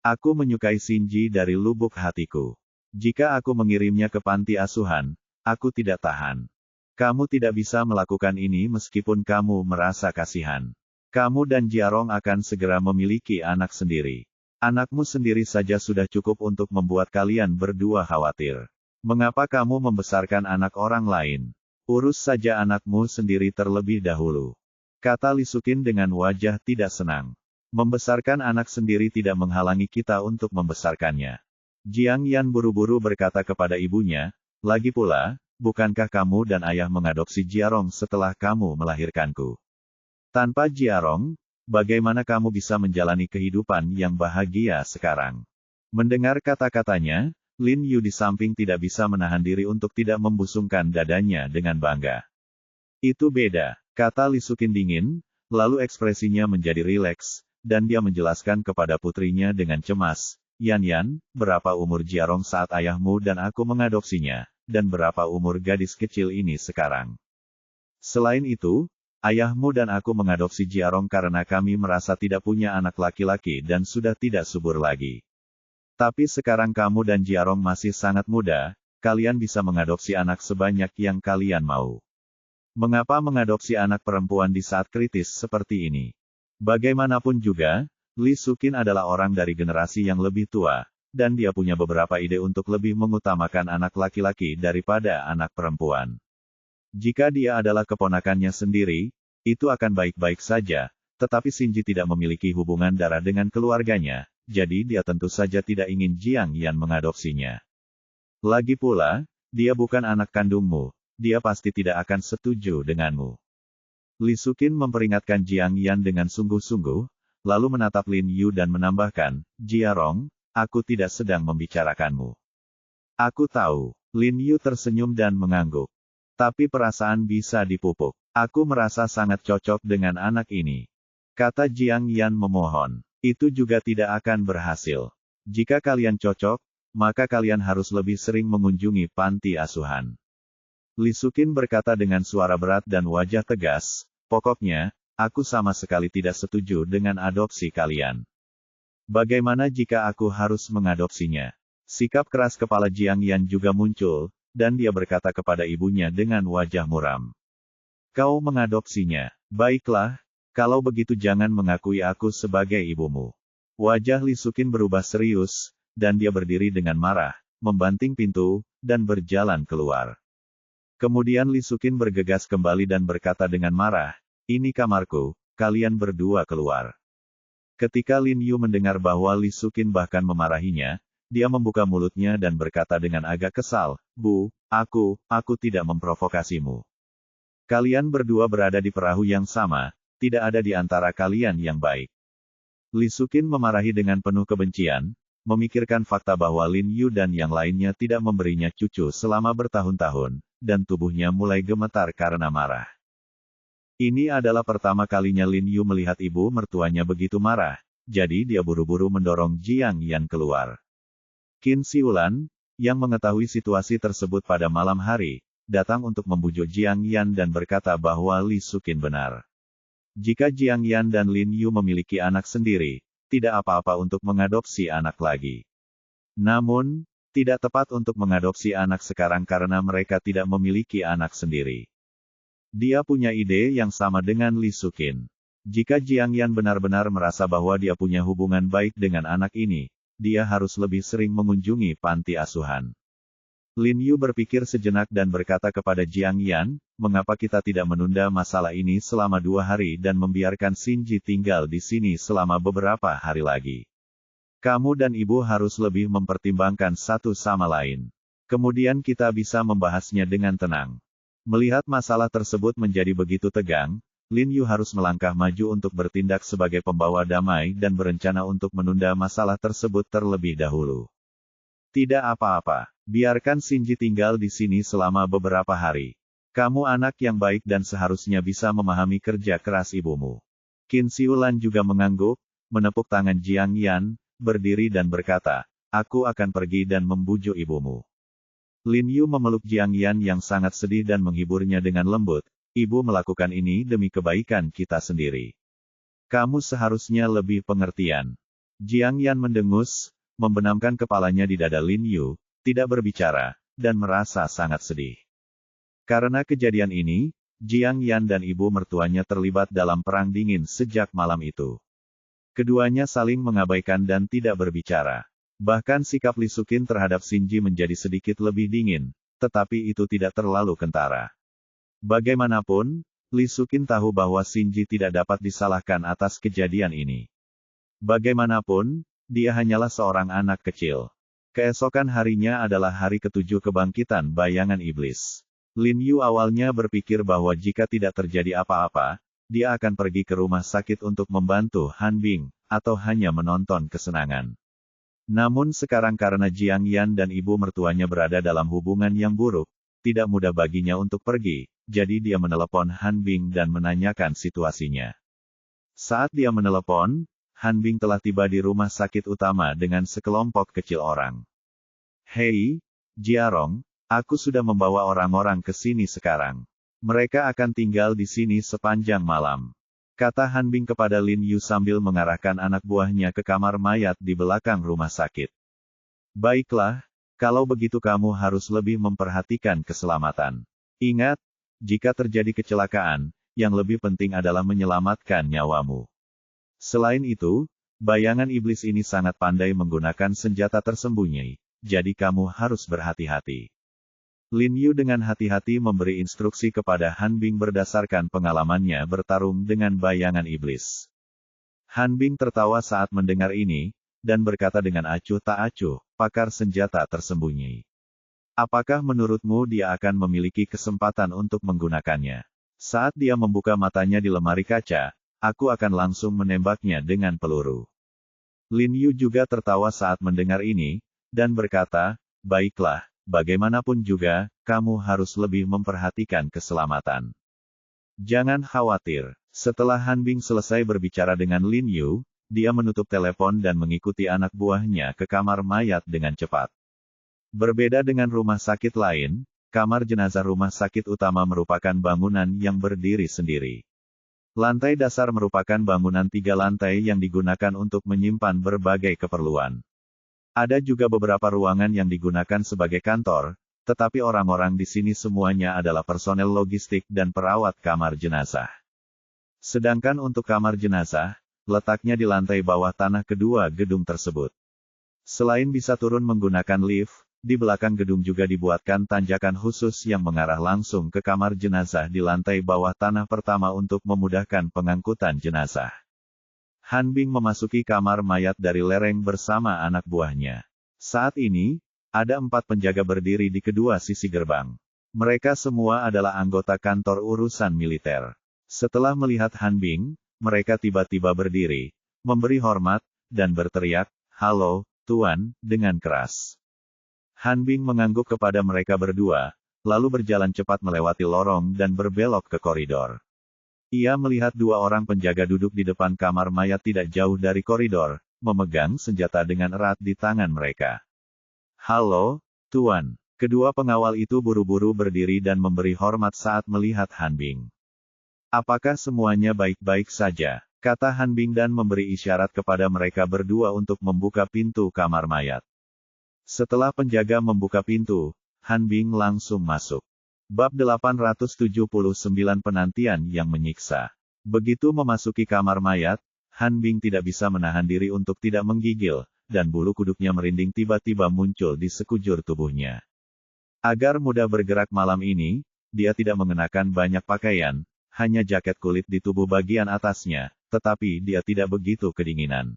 Aku menyukai Xinji dari lubuk hatiku. Jika aku mengirimnya ke panti asuhan, aku tidak tahan. Kamu tidak bisa melakukan ini meskipun kamu merasa kasihan. Kamu dan Jiarong akan segera memiliki anak sendiri. Anakmu sendiri saja sudah cukup untuk membuat kalian berdua khawatir. Mengapa kamu membesarkan anak orang lain? Urus saja anakmu sendiri terlebih dahulu. Kata Li Sukin dengan wajah tidak senang. Membesarkan anak sendiri tidak menghalangi kita untuk membesarkannya. Jiang Yan buru-buru berkata kepada ibunya, lagi pula, bukankah kamu dan ayah mengadopsi Jiarong setelah kamu melahirkanku? Tanpa Jiarong, bagaimana kamu bisa menjalani kehidupan yang bahagia sekarang? Mendengar kata-katanya, Lin Yu di samping tidak bisa menahan diri untuk tidak membusungkan dadanya dengan bangga. Itu beda, kata Li Sukin dingin, lalu ekspresinya menjadi rileks, dan dia menjelaskan kepada putrinya dengan cemas, Yan, berapa umur Jiarong saat ayahmu dan aku mengadopsinya, dan berapa umur gadis kecil ini sekarang? Selain itu, ayahmu dan aku mengadopsi Jiarong karena kami merasa tidak punya anak laki-laki dan sudah tidak subur lagi. Tapi sekarang kamu dan Jiarong masih sangat muda, kalian bisa mengadopsi anak sebanyak yang kalian mau. Mengapa mengadopsi anak perempuan di saat kritis seperti ini? Bagaimanapun juga, Li Sukin adalah orang dari generasi yang lebih tua, dan dia punya beberapa ide untuk lebih mengutamakan anak laki-laki daripada anak perempuan. Jika dia adalah keponakannya sendiri, itu akan baik-baik saja, tetapi Shinji tidak memiliki hubungan darah dengan keluarganya, jadi dia tentu saja tidak ingin Jiang Yan mengadopsinya. Lagi pula, dia bukan anak kandungmu, dia pasti tidak akan setuju denganmu. Li Sukin memperingatkan Jiang Yan dengan sungguh-sungguh, lalu menatap Lin Yu dan menambahkan, Jiarong, aku tidak sedang membicarakanmu. Aku tahu. Lin Yu tersenyum dan mengangguk. Tapi perasaan bisa dipupuk. Aku merasa sangat cocok dengan anak ini. Kata Jiang Yan memohon. Itu juga tidak akan berhasil. Jika kalian cocok, maka kalian harus lebih sering mengunjungi panti asuhan. Li Sukin berkata dengan suara berat dan wajah tegas, pokoknya, aku sama sekali tidak setuju dengan adopsi kalian. Bagaimana jika aku harus mengadopsinya? Sikap keras kepala Jiang Yan juga muncul, dan dia berkata kepada ibunya dengan wajah muram. Kau mengadopsinya. Baiklah, kalau begitu jangan mengakui aku sebagai ibumu. Wajah Li Sukin berubah serius, dan dia berdiri dengan marah, membanting pintu, dan berjalan keluar. Kemudian Li Sukin bergegas kembali dan berkata dengan marah, ini kamarku, kalian berdua keluar. Ketika Lin Yu mendengar bahwa Li Sukin bahkan memarahinya, dia membuka mulutnya dan berkata dengan agak kesal, Bu, aku tidak memprovokasimu. Kalian berdua berada di perahu yang sama, tidak ada di antara kalian yang baik. Li Sukin memarahi dengan penuh kebencian, memikirkan fakta bahwa Lin Yu dan yang lainnya tidak memberinya cucu selama bertahun-tahun, dan tubuhnya mulai gemetar karena marah. Ini adalah pertama kalinya Lin Yu melihat ibu mertuanya begitu marah, jadi dia buru-buru mendorong Jiang Yan keluar. Qin Siulan, yang mengetahui situasi tersebut pada malam hari, datang untuk membujuk Jiang Yan dan berkata bahwa Li Sukin benar. Jika Jiang Yan dan Lin Yu memiliki anak sendiri, tidak apa-apa untuk mengadopsi anak lagi. Namun, tidak tepat untuk mengadopsi anak sekarang karena mereka tidak memiliki anak sendiri. Dia punya ide yang sama dengan Li Sukin. Jika Jiang Yan benar-benar merasa bahwa dia punya hubungan baik dengan anak ini, dia harus lebih sering mengunjungi panti asuhan. Lin Yu berpikir sejenak dan berkata kepada Jiang Yan, mengapa kita tidak menunda masalah ini selama 2 hari dan membiarkan Shinji tinggal di sini selama beberapa hari lagi. Kamu dan ibu harus lebih mempertimbangkan satu sama lain. Kemudian kita bisa membahasnya dengan tenang. Melihat masalah tersebut menjadi begitu tegang, Lin Yu harus melangkah maju untuk bertindak sebagai pembawa damai dan berencana untuk menunda masalah tersebut terlebih dahulu. Tidak apa-apa, biarkan Shinji tinggal di sini selama beberapa hari. Kamu anak yang baik dan seharusnya bisa memahami kerja keras ibumu. Qin Siulan juga mengangguk, menepuk tangan Jiang Yan, berdiri dan berkata, aku akan pergi dan membujuk ibumu. Lin Yu memeluk Jiang Yan yang sangat sedih dan menghiburnya dengan lembut, ibu melakukan ini demi kebaikan kita sendiri. Kamu seharusnya lebih pengertian. Jiang Yan mendengus, membenamkan kepalanya di dada Lin Yu, tidak berbicara, dan merasa sangat sedih. Karena kejadian ini, Jiang Yan dan ibu mertuanya terlibat dalam perang dingin sejak malam itu. Keduanya saling mengabaikan dan tidak berbicara. Bahkan sikap Li Sukin terhadap Shinji menjadi sedikit lebih dingin, tetapi itu tidak terlalu kentara. Bagaimanapun, Li Sukin tahu bahwa Shinji tidak dapat disalahkan atas kejadian ini. Bagaimanapun, dia hanyalah seorang anak kecil. Keesokan harinya adalah hari ke-7 kebangkitan bayangan iblis. Lin Yu awalnya berpikir bahwa jika tidak terjadi apa-apa, dia akan pergi ke rumah sakit untuk membantu Han Bing, atau hanya menonton kesenangan. Namun sekarang karena Jiang Yan dan ibu mertuanya berada dalam hubungan yang buruk, tidak mudah baginya untuk pergi, jadi dia menelepon Han Bing dan menanyakan situasinya. Saat dia menelepon, Han Bing telah tiba di rumah sakit utama dengan sekelompok kecil orang. Hei, Jiarong, aku sudah membawa orang-orang ke sini sekarang. Mereka akan tinggal di sini sepanjang malam. Kata Han Bing kepada Lin Yu sambil mengarahkan anak buahnya ke kamar mayat di belakang rumah sakit. Baiklah, kalau begitu kamu harus lebih memperhatikan keselamatan. Ingat, jika terjadi kecelakaan, yang lebih penting adalah menyelamatkan nyawamu. Selain itu, Bayangan iblis ini sangat pandai menggunakan senjata tersembunyi, jadi kamu harus berhati-hati. Lin Yu dengan hati-hati memberi instruksi kepada Han Bing berdasarkan pengalamannya bertarung dengan bayangan iblis. Han Bing tertawa saat mendengar ini, dan berkata dengan acuh tak acuh, pakar senjata tersembunyi. Apakah menurutmu dia akan memiliki kesempatan untuk menggunakannya? Saat dia membuka matanya di lemari kaca, aku akan langsung menembaknya dengan peluru. Lin Yu juga tertawa saat mendengar ini, dan berkata, baiklah. Bagaimanapun juga, kamu harus lebih memperhatikan keselamatan. Jangan khawatir. Setelah Han Bing selesai berbicara dengan Lin Yu, dia menutup telepon dan mengikuti anak buahnya ke kamar mayat dengan cepat. Berbeda dengan rumah sakit lain, kamar jenazah rumah sakit utama merupakan bangunan yang berdiri sendiri. Lantai dasar merupakan bangunan 3 lantai yang digunakan untuk menyimpan berbagai keperluan. Ada juga beberapa ruangan yang digunakan sebagai kantor, tetapi orang-orang di sini semuanya adalah personel logistik dan perawat kamar jenazah. Sedangkan untuk kamar jenazah, letaknya di lantai bawah tanah kedua gedung tersebut. Selain bisa turun menggunakan lift, di belakang gedung juga dibuatkan tanjakan khusus yang mengarah langsung ke kamar jenazah di lantai bawah tanah pertama untuk memudahkan pengangkutan jenazah. Han Bing memasuki kamar mayat dari lereng bersama anak buahnya. Saat ini, ada 4 penjaga berdiri di kedua sisi gerbang. Mereka semua adalah anggota kantor urusan militer. Setelah melihat Han Bing, mereka tiba-tiba berdiri, memberi hormat, dan berteriak, "Halo, Tuan," dengan keras. Han Bing mengangguk kepada mereka berdua, lalu berjalan cepat melewati lorong dan berbelok ke koridor. Ia melihat 2 orang penjaga duduk di depan kamar mayat tidak jauh dari koridor, memegang senjata dengan erat di tangan mereka. "Halo, Tuan." Kedua pengawal itu buru-buru berdiri dan memberi hormat saat melihat Han Bing. "Apakah semuanya baik-baik saja?" kata Han Bing dan memberi isyarat kepada mereka berdua untuk membuka pintu kamar mayat. Setelah penjaga membuka pintu, Han Bing langsung masuk. Bab 879 Penantian yang Menyiksa. Begitu memasuki kamar mayat, Han Bing tidak bisa menahan diri untuk tidak menggigil, dan bulu kuduknya merinding tiba-tiba muncul di sekujur tubuhnya. Agar mudah bergerak malam ini, dia tidak mengenakan banyak pakaian, hanya jaket kulit di tubuh bagian atasnya, tetapi dia tidak begitu kedinginan.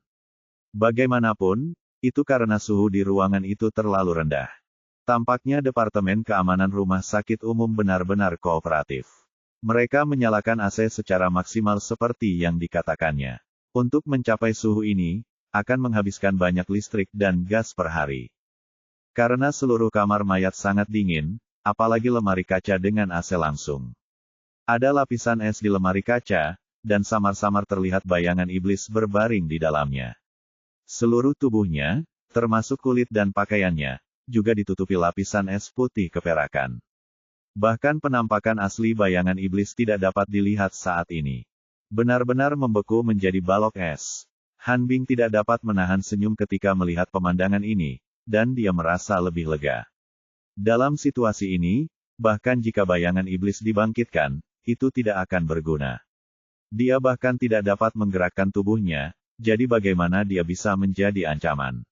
Bagaimanapun, itu karena suhu di ruangan itu terlalu rendah. Tampaknya Departemen Keamanan Rumah Sakit Umum benar-benar kooperatif. Mereka menyalakan AC secara maksimal seperti yang dikatakannya. Untuk mencapai suhu ini, akan menghabiskan banyak listrik dan gas per hari. Karena seluruh kamar mayat sangat dingin, apalagi lemari kaca dengan AC langsung. Ada lapisan es di lemari kaca, dan samar-samar terlihat bayangan iblis berbaring di dalamnya. Seluruh tubuhnya, termasuk kulit dan pakaiannya, juga ditutupi lapisan es putih keperakan. Bahkan penampakan asli bayangan iblis tidak dapat dilihat saat ini. Benar-benar membeku menjadi balok es. Han Bing tidak dapat menahan senyum ketika melihat pemandangan ini, dan dia merasa lebih lega. Dalam situasi ini, bahkan jika bayangan iblis dibangkitkan, itu tidak akan berguna. Dia bahkan tidak dapat menggerakkan tubuhnya, jadi bagaimana dia bisa menjadi ancaman?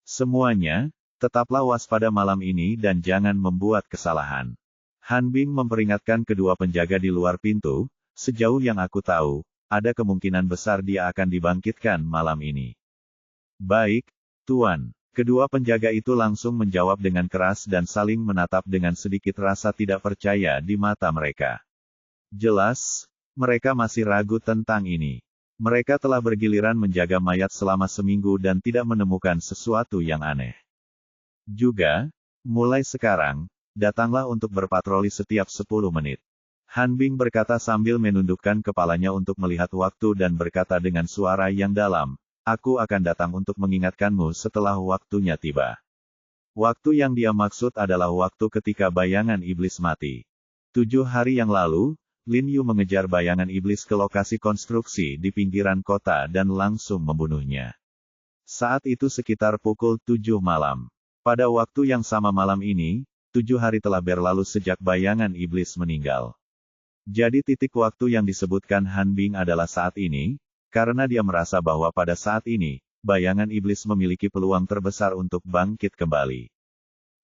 Semuanya, tetaplah waspada malam ini dan jangan membuat kesalahan. Han Bing memperingatkan kedua penjaga di luar pintu, sejauh yang aku tahu, ada kemungkinan besar dia akan dibangkitkan malam ini. Baik, Tuan. Kedua penjaga itu langsung menjawab dengan keras dan saling menatap dengan sedikit rasa tidak percaya di mata mereka. Jelas, mereka masih ragu tentang ini. Mereka telah bergiliran menjaga mayat selama seminggu dan tidak menemukan sesuatu yang aneh. Juga, mulai sekarang, datanglah untuk berpatroli setiap 10 menit. Han Bing berkata sambil menundukkan kepalanya untuk melihat waktu dan berkata dengan suara yang dalam, "Aku akan datang untuk mengingatkanmu setelah waktunya tiba." Waktu yang dia maksud adalah waktu ketika bayangan iblis mati. 7 hari yang lalu, Lin Yu mengejar bayangan iblis ke lokasi konstruksi di pinggiran kota dan langsung membunuhnya. Saat itu sekitar pukul 7 malam. Pada waktu yang sama malam ini, 7 hari telah berlalu sejak bayangan iblis meninggal. Jadi titik waktu yang disebutkan Han Bing adalah saat ini, karena dia merasa bahwa pada saat ini, bayangan iblis memiliki peluang terbesar untuk bangkit kembali.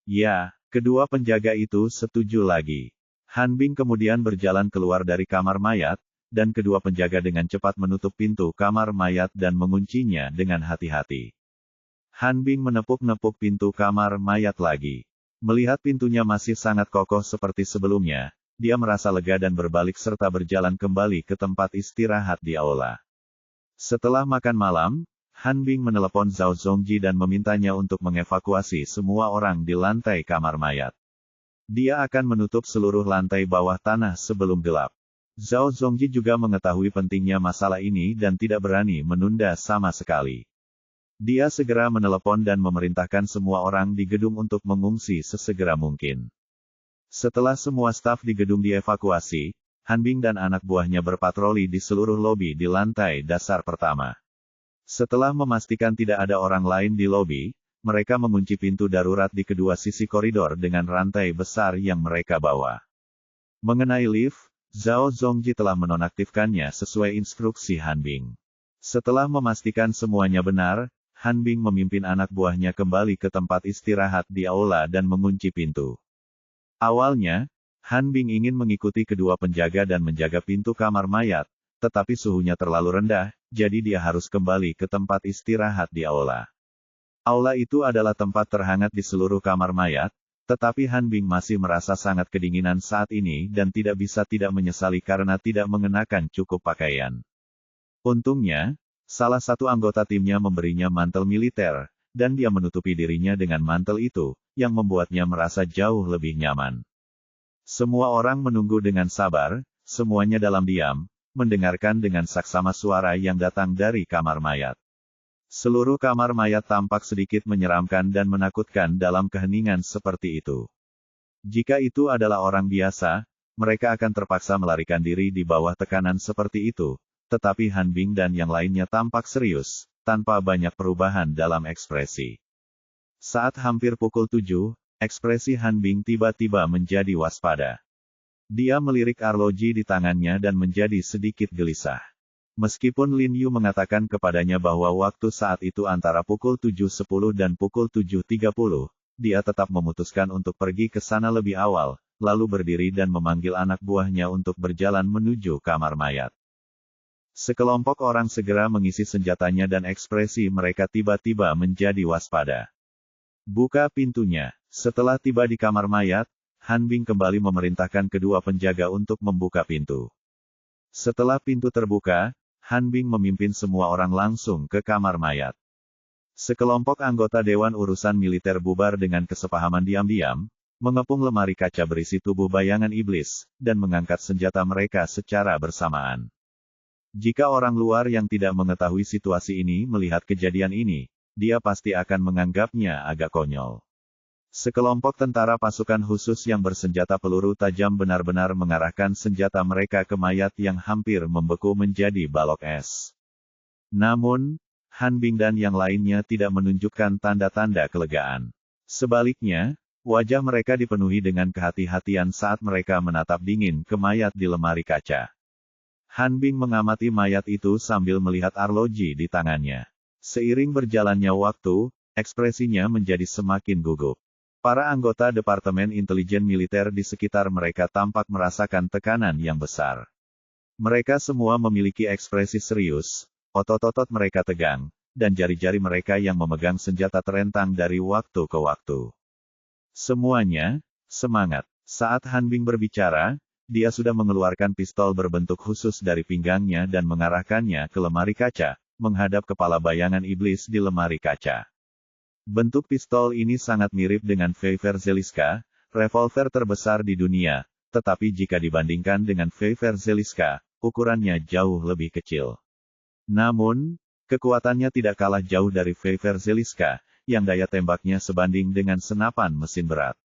Ya, kedua penjaga itu setuju lagi. Han Bing kemudian berjalan keluar dari kamar mayat, dan kedua penjaga dengan cepat menutup pintu kamar mayat dan menguncinya dengan hati-hati. Han Bing menepuk-nepuk pintu kamar mayat lagi. Melihat pintunya masih sangat kokoh seperti sebelumnya, dia merasa lega dan berbalik serta berjalan kembali ke tempat istirahat di aula. Setelah makan malam, Han Bing menelepon Zhao Zongji dan memintanya untuk mengevakuasi semua orang di lantai kamar mayat. Dia akan menutup seluruh lantai bawah tanah sebelum gelap. Zhao Zongji juga mengetahui pentingnya masalah ini dan tidak berani menunda sama sekali. Dia segera menelepon dan memerintahkan semua orang di gedung untuk mengungsi sesegera mungkin. Setelah semua staf di gedung dievakuasi, Han Bing dan anak buahnya berpatroli di seluruh lobi di lantai dasar pertama. Setelah memastikan tidak ada orang lain di lobi, mereka mengunci pintu darurat di kedua sisi koridor dengan rantai besar yang mereka bawa. Mengenai lift, Zhao Zongji telah menonaktifkannya sesuai instruksi Han Bing. Setelah memastikan semuanya benar, Han Bing memimpin anak buahnya kembali ke tempat istirahat di aula dan mengunci pintu. Awalnya, Han Bing ingin mengikuti kedua penjaga dan menjaga pintu kamar mayat, tetapi suhunya terlalu rendah, jadi dia harus kembali ke tempat istirahat di aula. Aula itu adalah tempat terhangat di seluruh kamar mayat, tetapi Han Bing masih merasa sangat kedinginan saat ini dan tidak bisa tidak menyesali karena tidak mengenakan cukup pakaian. Untungnya, salah satu anggota timnya memberinya mantel militer, dan dia menutupi dirinya dengan mantel itu, yang membuatnya merasa jauh lebih nyaman. Semua orang menunggu dengan sabar, semuanya dalam diam, mendengarkan dengan saksama suara yang datang dari kamar mayat. Seluruh kamar mayat tampak sedikit menyeramkan dan menakutkan dalam keheningan seperti itu. Jika itu adalah orang biasa, mereka akan terpaksa melarikan diri di bawah tekanan seperti itu, tetapi Han Bing dan yang lainnya tampak serius, tanpa banyak perubahan dalam ekspresi. Saat hampir pukul 7, ekspresi Han Bing tiba-tiba menjadi waspada. Dia melirik arloji di tangannya dan menjadi sedikit gelisah. Meskipun Lin Yu mengatakan kepadanya bahwa waktu saat itu antara pukul 7.10 dan pukul 7.30, dia tetap memutuskan untuk pergi ke sana lebih awal, lalu berdiri dan memanggil anak buahnya untuk berjalan menuju kamar mayat. Sekelompok orang segera mengisi senjatanya dan ekspresi mereka tiba-tiba menjadi waspada. Buka pintunya. Setelah tiba di kamar mayat, Han Bing kembali memerintahkan kedua penjaga untuk membuka pintu. Setelah pintu terbuka, Han Bing memimpin semua orang langsung ke kamar mayat. Sekelompok anggota Dewan Urusan Militer bubar dengan kesepahaman diam-diam, mengepung lemari kaca berisi tubuh bayangan iblis, dan mengangkat senjata mereka secara bersamaan. Jika orang luar yang tidak mengetahui situasi ini melihat kejadian ini, dia pasti akan menganggapnya agak konyol. Sekelompok tentara pasukan khusus yang bersenjata peluru tajam benar-benar mengarahkan senjata mereka ke mayat yang hampir membeku menjadi balok es. Namun, Han Bing dan yang lainnya tidak menunjukkan tanda-tanda kelegaan. Sebaliknya, wajah mereka dipenuhi dengan kehati-hatian saat mereka menatap dingin ke mayat di lemari kaca. Han Bing mengamati mayat itu sambil melihat arloji di tangannya. Seiring berjalannya waktu, ekspresinya menjadi semakin gugup. Para anggota Departemen Intelijen Militer di sekitar mereka tampak merasakan tekanan yang besar. Mereka semua memiliki ekspresi serius, otot-otot mereka tegang, dan jari-jari mereka yang memegang senjata terentang dari waktu ke waktu. Semuanya, semangat. Saat Han Bing berbicara, dia sudah mengeluarkan pistol berbentuk khusus dari pinggangnya dan mengarahkannya ke lemari kaca, menghadap kepala bayangan iblis di lemari kaca. Bentuk pistol ini sangat mirip dengan Pfeiffer Zeliska, revolver terbesar di dunia, tetapi jika dibandingkan dengan Pfeiffer Zeliska, ukurannya jauh lebih kecil. Namun, kekuatannya tidak kalah jauh dari Pfeiffer Zeliska, yang daya tembaknya sebanding dengan senapan mesin berat.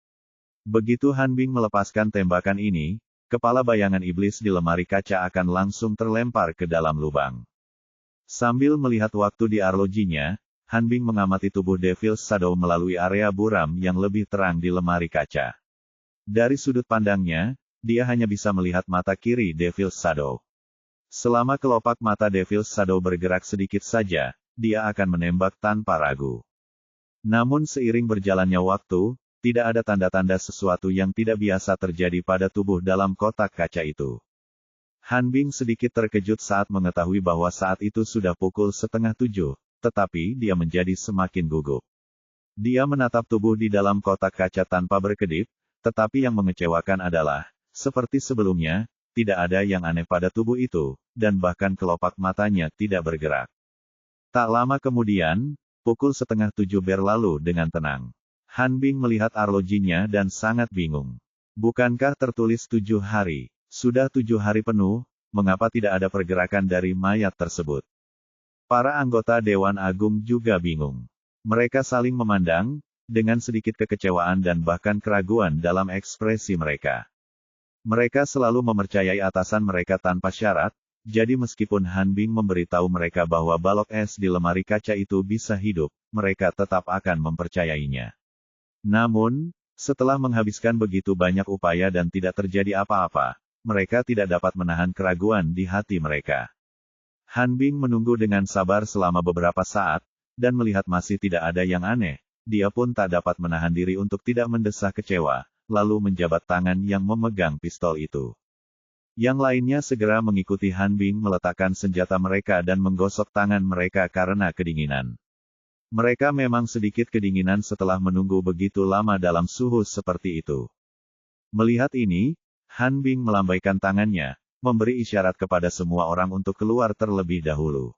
Begitu Han Bing melepaskan tembakan ini, kepala bayangan iblis di lemari kaca akan langsung terlempar ke dalam lubang. Sambil melihat waktu di arlojinya, Han Bing mengamati tubuh Devil's Shadow melalui area buram yang lebih terang di lemari kaca. Dari sudut pandangnya, dia hanya bisa melihat mata kiri Devil's Shadow. Selama kelopak mata Devil's Shadow bergerak sedikit saja, dia akan menembak tanpa ragu. Namun seiring berjalannya waktu, tidak ada tanda-tanda sesuatu yang tidak biasa terjadi pada tubuh dalam kotak kaca itu. Han Bing sedikit terkejut saat mengetahui bahwa saat itu sudah pukul 6:30, tetapi dia menjadi semakin gugup. Dia menatap tubuh di dalam kotak kaca tanpa berkedip, tetapi yang mengecewakan adalah, seperti sebelumnya, tidak ada yang aneh pada tubuh itu, dan bahkan kelopak matanya tidak bergerak. Tak lama kemudian, pukul 6:30 berlalu dengan tenang. Han Bing melihat arlojinya dan sangat bingung. Bukankah tertulis 7 hari? Sudah 7 hari penuh, mengapa tidak ada pergerakan dari mayat tersebut? Para anggota Dewan Agung juga bingung. Mereka saling memandang, dengan sedikit kekecewaan dan bahkan keraguan dalam ekspresi mereka. Mereka selalu mempercayai atasan mereka tanpa syarat, jadi meskipun Han Bing memberitahu mereka bahwa balok es di lemari kaca itu bisa hidup, mereka tetap akan mempercayainya. Namun, setelah menghabiskan begitu banyak upaya dan tidak terjadi apa-apa, mereka tidak dapat menahan keraguan di hati mereka. Han Bing menunggu dengan sabar selama beberapa saat, dan melihat masih tidak ada yang aneh, dia pun tak dapat menahan diri untuk tidak mendesah kecewa, lalu menjabat tangan yang memegang pistol itu. Yang lainnya segera mengikuti Han Bing meletakkan senjata mereka dan menggosok tangan mereka karena kedinginan. Mereka memang sedikit kedinginan setelah menunggu begitu lama dalam suhu seperti itu. Melihat ini, Han Bing melambaikan tangannya, memberi isyarat kepada semua orang untuk keluar terlebih dahulu.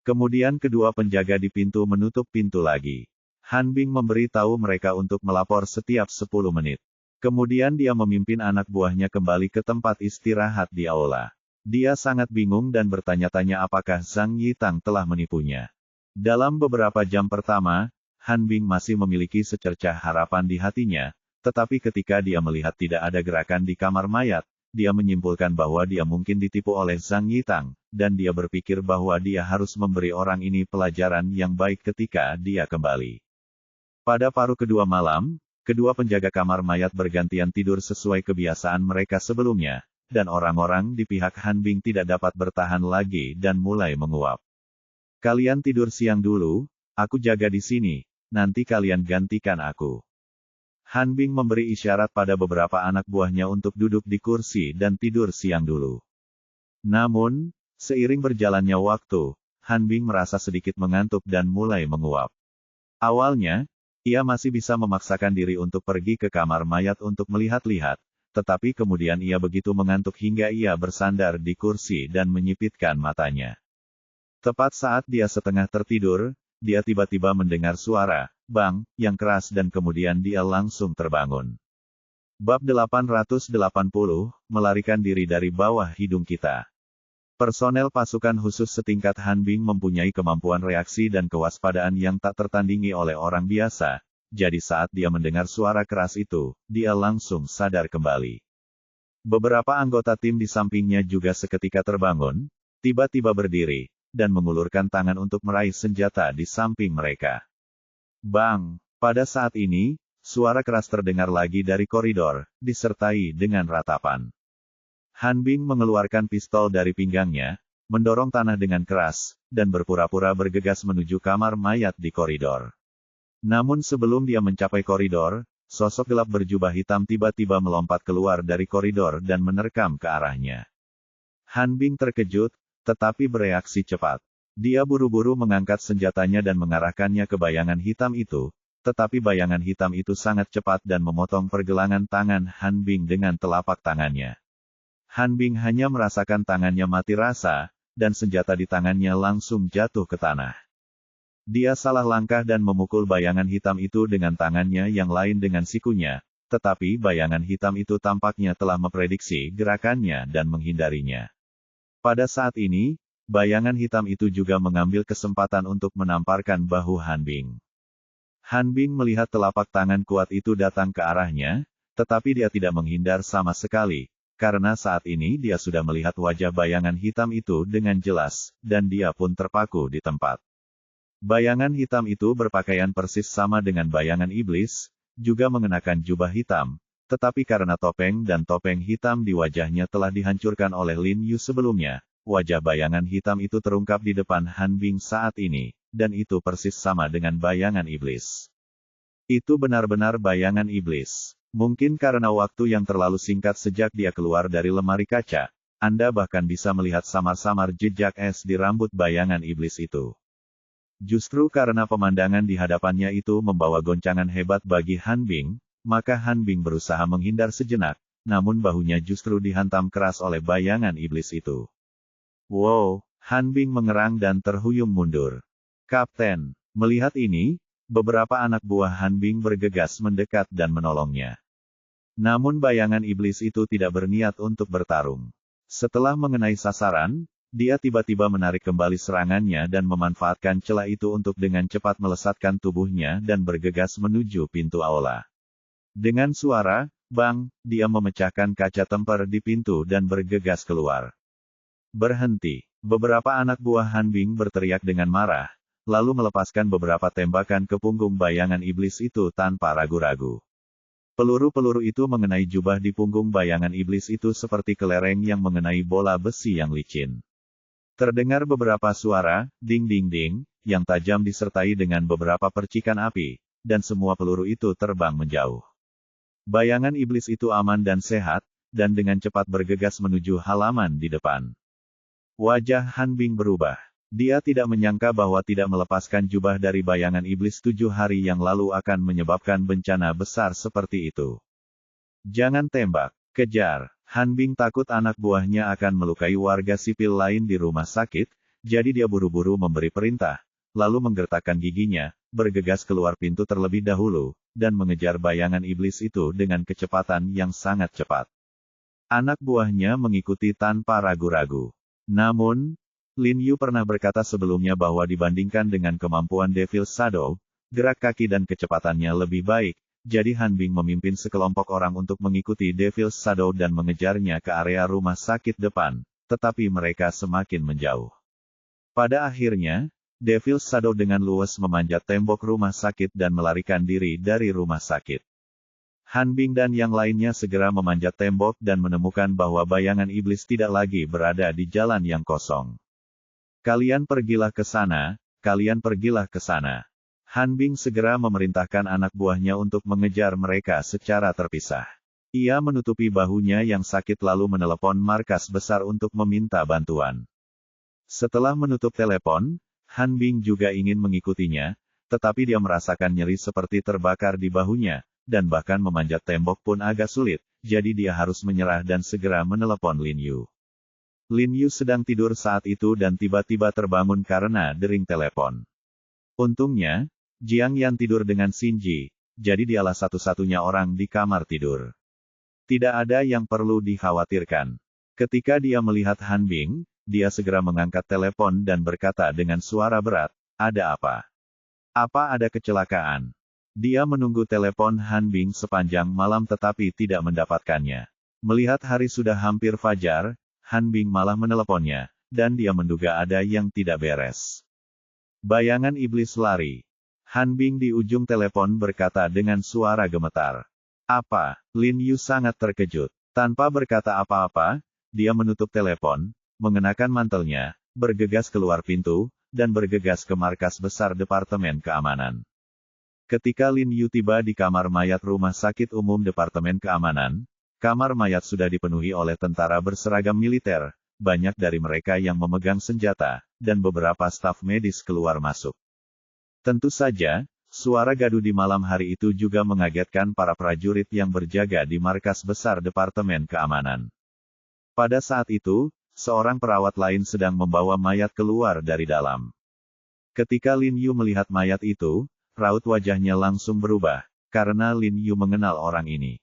Kemudian kedua penjaga di pintu menutup pintu lagi. Han Bing memberi tahu mereka untuk melapor setiap 10 menit. Kemudian dia memimpin anak buahnya kembali ke tempat istirahat di aula. Dia sangat bingung dan bertanya-tanya apakah Zhang Yitang telah menipunya. Dalam beberapa jam pertama, Han Bing masih memiliki secercah harapan di hatinya, tetapi ketika dia melihat tidak ada gerakan di kamar mayat, dia menyimpulkan bahwa dia mungkin ditipu oleh Zhang Yitang, dan dia berpikir bahwa dia harus memberi orang ini pelajaran yang baik ketika dia kembali. Pada paruh kedua malam, kedua penjaga kamar mayat bergantian tidur sesuai kebiasaan mereka sebelumnya, dan orang-orang di pihak Han Bing tidak dapat bertahan lagi dan mulai menguap. Kalian tidur siang dulu, aku jaga di sini, nanti kalian gantikan aku. Han Bing memberi isyarat pada beberapa anak buahnya untuk duduk di kursi dan tidur siang dulu. Namun, seiring berjalannya waktu, Han Bing merasa sedikit mengantuk dan mulai menguap. Awalnya, ia masih bisa memaksakan diri untuk pergi ke kamar mayat untuk melihat-lihat, tetapi kemudian ia begitu mengantuk hingga ia bersandar di kursi dan menyipitkan matanya. Tepat saat dia setengah tertidur, dia tiba-tiba mendengar suara, bang, yang keras dan kemudian dia langsung terbangun. Bab 880, melarikan diri dari bawah hidung kita. Personel pasukan khusus setingkat Han Bing mempunyai kemampuan reaksi dan kewaspadaan yang tak tertandingi oleh orang biasa, jadi saat dia mendengar suara keras itu, dia langsung sadar kembali. Beberapa anggota tim di sampingnya juga seketika terbangun, tiba-tiba berdiri, dan mengulurkan tangan untuk meraih senjata di samping mereka. Bang! Pada saat ini, suara keras terdengar lagi dari koridor, disertai dengan ratapan. Han Bing mengeluarkan pistol dari pinggangnya, mendorong tanah dengan keras, dan berpura-pura bergegas menuju kamar mayat di koridor. Namun sebelum dia mencapai koridor, sosok gelap berjubah hitam tiba-tiba melompat keluar dari koridor dan menerkam ke arahnya. Han Bing terkejut, tetapi bereaksi cepat. Dia buru-buru mengangkat senjatanya dan mengarahkannya ke bayangan hitam itu, tetapi bayangan hitam itu sangat cepat dan memotong pergelangan tangan Han Bing dengan telapak tangannya. Han Bing hanya merasakan tangannya mati rasa, dan senjata di tangannya langsung jatuh ke tanah. Dia salah langkah dan memukul bayangan hitam itu dengan tangannya yang lain dengan sikunya, tetapi bayangan hitam itu tampaknya telah memprediksi gerakannya dan menghindarinya. Pada saat ini, bayangan hitam itu juga mengambil kesempatan untuk menamparkan bahu Han Bing. Han Bing melihat telapak tangan kuat itu datang ke arahnya, tetapi dia tidak menghindar sama sekali. Karena saat ini dia sudah melihat wajah bayangan hitam itu dengan jelas, dan dia pun terpaku di tempat. Bayangan hitam itu berpakaian persis sama dengan bayangan iblis, juga mengenakan jubah hitam, tetapi karena topeng dan topeng hitam di wajahnya telah dihancurkan oleh Lin Yu sebelumnya, wajah bayangan hitam itu terungkap di depan Han Bing saat ini, dan itu persis sama dengan bayangan iblis. Itu benar-benar bayangan iblis. Mungkin karena waktu yang terlalu singkat sejak dia keluar dari lemari kaca, Anda bahkan bisa melihat samar-samar jejak es di rambut bayangan iblis itu. Justru karena pemandangan di hadapannya itu membawa goncangan hebat bagi Han Bing, maka Han Bing berusaha menghindar sejenak, namun bahunya justru dihantam keras oleh bayangan iblis itu. Wow, Han Bing mengerang dan terhuyung mundur. Kapten, melihat ini, beberapa anak buah Han Bing bergegas mendekat dan menolongnya. Namun bayangan iblis itu tidak berniat untuk bertarung. Setelah mengenai sasaran, dia tiba-tiba menarik kembali serangannya dan memanfaatkan celah itu untuk dengan cepat melesatkan tubuhnya dan bergegas menuju pintu aula. Dengan suara, bang, dia memecahkan kaca temper di pintu dan bergegas keluar. Berhenti. Beberapa anak buah Han Bing berteriak dengan marah, lalu melepaskan beberapa tembakan ke punggung bayangan iblis itu tanpa ragu-ragu. Peluru-peluru itu mengenai jubah di punggung bayangan iblis itu seperti kelereng yang mengenai bola besi yang licin. Terdengar beberapa suara, ding-ding-ding, yang tajam disertai dengan beberapa percikan api, dan semua peluru itu terbang menjauh. Bayangan iblis itu aman dan sehat, dan dengan cepat bergegas menuju halaman di depan. Wajah Han Bing berubah. Dia tidak menyangka bahwa tidak melepaskan jubah dari bayangan iblis 7 hari yang lalu akan menyebabkan bencana besar seperti itu. Jangan tembak, kejar. Han Bing takut anak buahnya akan melukai warga sipil lain di rumah sakit, jadi dia buru-buru memberi perintah, lalu menggertakkan giginya, bergegas keluar pintu terlebih dahulu, dan mengejar bayangan iblis itu dengan kecepatan yang sangat cepat. Anak buahnya mengikuti tanpa ragu-ragu. Namun, Lin Yu pernah berkata sebelumnya bahwa dibandingkan dengan kemampuan Devil's Shadow, gerak kaki dan kecepatannya lebih baik, jadi Han Bing memimpin sekelompok orang untuk mengikuti Devil's Shadow dan mengejarnya ke area rumah sakit depan, tetapi mereka semakin menjauh. Pada akhirnya, Devil's Shadow dengan luwes memanjat tembok rumah sakit dan melarikan diri dari rumah sakit. Han Bing dan yang lainnya segera memanjat tembok dan menemukan bahwa bayangan iblis tidak lagi berada di jalan yang kosong. Kalian pergilah ke sana, kalian pergilah ke sana. Han Bing segera memerintahkan anak buahnya untuk mengejar mereka secara terpisah. Ia menutupi bahunya yang sakit lalu menelepon markas besar untuk meminta bantuan. Setelah menutup telepon, Han Bing juga ingin mengikutinya, tetapi dia merasakan nyeri seperti terbakar di bahunya, dan bahkan memanjat tembok pun agak sulit, jadi dia harus menyerah dan segera menelepon Lin Yu. Lin Yu sedang tidur saat itu dan tiba-tiba terbangun karena dering telepon. Untungnya, Jiang Yan tidur dengan Xinji, jadi dialah satu-satunya orang di kamar tidur. Tidak ada yang perlu dikhawatirkan. Ketika dia melihat Han Bing, dia segera mengangkat telepon dan berkata dengan suara berat, "Ada apa? Apa ada kecelakaan?" Dia menunggu telepon Han Bing sepanjang malam tetapi tidak mendapatkannya. Melihat hari sudah hampir fajar, Han Bing malah meneleponnya, dan dia menduga ada yang tidak beres. Bayangan iblis lari. Han Bing di ujung telepon berkata dengan suara gemetar. Apa? Lin Yu sangat terkejut. Tanpa berkata apa-apa, dia menutup telepon, mengenakan mantelnya, bergegas keluar pintu, dan bergegas ke markas besar Departemen Keamanan. Ketika Lin Yu tiba di kamar mayat Rumah Sakit Umum Departemen Keamanan, kamar mayat sudah dipenuhi oleh tentara berseragam militer, banyak dari mereka yang memegang senjata, dan beberapa staf medis keluar masuk. Tentu saja, suara gaduh di malam hari itu juga mengagetkan para prajurit yang berjaga di markas besar Departemen Keamanan. Pada saat itu, seorang perawat lain sedang membawa mayat keluar dari dalam. Ketika Lin Yu melihat mayat itu, raut wajahnya langsung berubah, karena Lin Yu mengenal orang ini.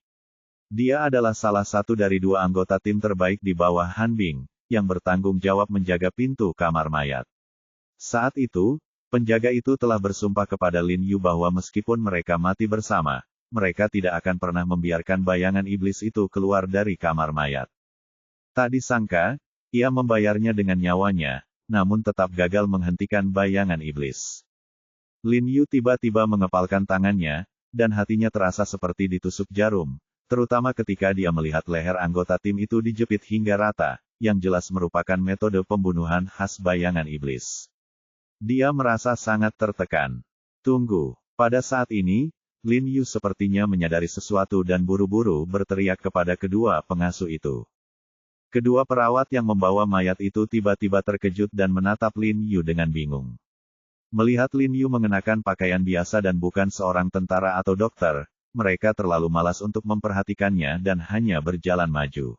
Dia adalah salah satu dari 2 anggota tim terbaik di bawah Han Bing, yang bertanggung jawab menjaga pintu kamar mayat. Saat itu, penjaga itu telah bersumpah kepada Lin Yu bahwa meskipun mereka mati bersama, mereka tidak akan pernah membiarkan bayangan iblis itu keluar dari kamar mayat. Tak disangka, ia membayarnya dengan nyawanya, namun tetap gagal menghentikan bayangan iblis. Lin Yu tiba-tiba mengepalkan tangannya, dan hatinya terasa seperti ditusuk jarum, terutama ketika dia melihat leher anggota tim itu dijepit hingga rata, yang jelas merupakan metode pembunuhan khas bayangan iblis. Dia merasa sangat tertekan. Tunggu. Pada saat ini, Lin Yu sepertinya menyadari sesuatu dan buru-buru berteriak kepada kedua pengasuh itu. Kedua perawat yang membawa mayat itu tiba-tiba terkejut dan menatap Lin Yu dengan bingung. Melihat Lin Yu mengenakan pakaian biasa dan bukan seorang tentara atau dokter, mereka terlalu malas untuk memperhatikannya dan hanya berjalan maju.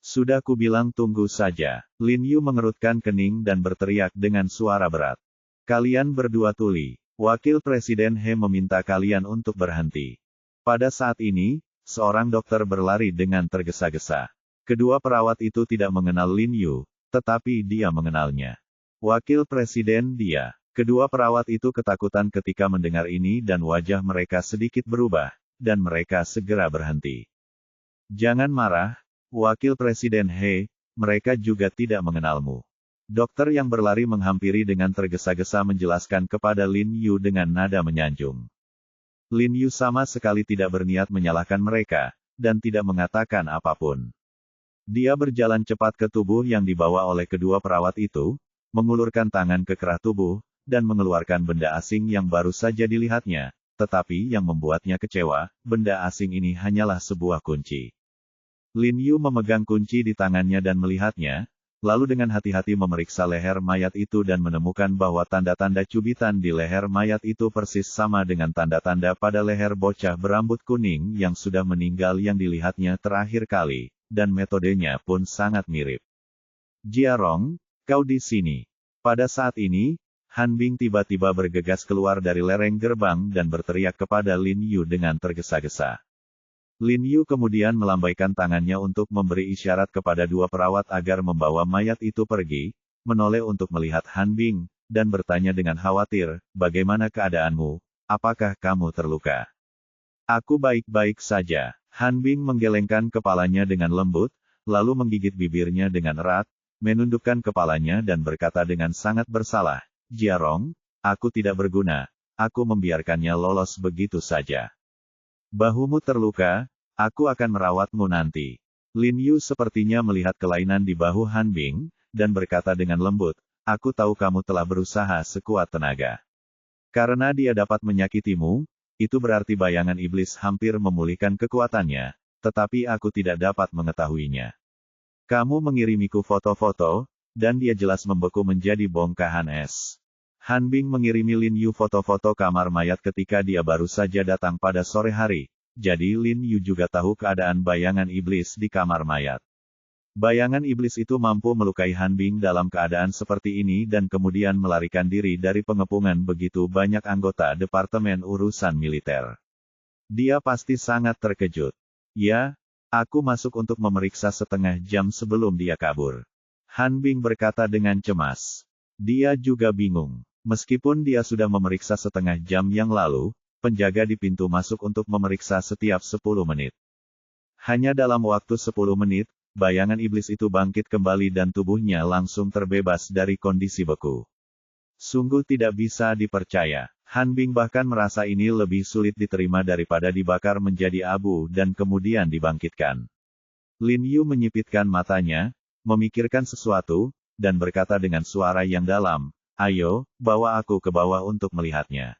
Sudah kubilang tunggu saja. Lin Yu mengerutkan kening dan berteriak dengan suara berat. Kalian berdua tuli. Wakil Presiden He meminta kalian untuk berhenti. Pada saat ini, seorang dokter berlari dengan tergesa-gesa. Kedua perawat itu tidak mengenal Lin Yu, tetapi dia mengenalnya. Wakil Presiden dia. Kedua perawat itu ketakutan ketika mendengar ini dan wajah mereka sedikit berubah, dan mereka segera berhenti. Jangan marah, Wakil Presiden He, mereka juga tidak mengenalmu. Dokter yang berlari menghampiri dengan tergesa-gesa menjelaskan kepada Lin Yu dengan nada menyanjung. Lin Yu sama sekali tidak berniat menyalahkan mereka, dan tidak mengatakan apapun. Dia berjalan cepat ke tubuh yang dibawa oleh kedua perawat itu, mengulurkan tangan ke kerah tubuh, dan mengeluarkan benda asing yang baru saja dilihatnya, tetapi yang membuatnya kecewa, benda asing ini hanyalah sebuah kunci. Lin Yu memegang kunci di tangannya dan melihatnya, lalu dengan hati-hati memeriksa leher mayat itu dan menemukan bahwa tanda-tanda cubitan di leher mayat itu persis sama dengan tanda-tanda pada leher bocah berambut kuning yang sudah meninggal yang dilihatnya terakhir kali, dan metodenya pun sangat mirip. Jiarong, kau di sini. Pada saat ini, Han Bing tiba-tiba bergegas keluar dari lereng gerbang dan berteriak kepada Lin Yu dengan tergesa-gesa. Lin Yu kemudian melambaikan tangannya untuk memberi isyarat kepada dua perawat agar membawa mayat itu pergi, menoleh untuk melihat Han Bing, dan bertanya dengan khawatir, bagaimana keadaanmu, apakah kamu terluka? Aku baik-baik saja. Han Bing menggelengkan kepalanya dengan lembut, lalu menggigit bibirnya dengan erat, menundukkan kepalanya dan berkata dengan sangat bersalah, Jiarong, aku tidak berguna, aku membiarkannya lolos begitu saja. Bahumu terluka, aku akan merawatmu nanti. Lin Yu sepertinya melihat kelainan di bahu Han Bing, dan berkata dengan lembut, aku tahu kamu telah berusaha sekuat tenaga. Karena dia dapat menyakitimu, itu berarti bayangan iblis hampir memulihkan kekuatannya, tetapi aku tidak dapat mengetahuinya. Kamu mengirimiku foto-foto, dan dia jelas membeku menjadi bongkahan es. Han Bing mengirimi Lin Yu foto-foto kamar mayat ketika dia baru saja datang pada sore hari, jadi Lin Yu juga tahu keadaan bayangan iblis di kamar mayat. Bayangan iblis itu mampu melukai Han Bing dalam keadaan seperti ini dan kemudian melarikan diri dari pengepungan begitu banyak anggota Departemen Urusan Militer. Dia pasti sangat terkejut. Ya, aku masuk untuk memeriksa setengah jam sebelum dia kabur. Han Bing berkata dengan cemas. Dia juga bingung. Meskipun dia sudah memeriksa setengah jam yang lalu, penjaga di pintu masuk untuk memeriksa setiap 10 menit. Hanya dalam waktu 10 menit, bayangan iblis itu bangkit kembali dan tubuhnya langsung terbebas dari kondisi beku. Sungguh tidak bisa dipercaya. Han Bing bahkan merasa ini lebih sulit diterima daripada dibakar menjadi abu dan kemudian dibangkitkan. Lin Yu menyipitkan matanya, memikirkan sesuatu, dan berkata dengan suara yang dalam, ayo, bawa aku ke bawah untuk melihatnya.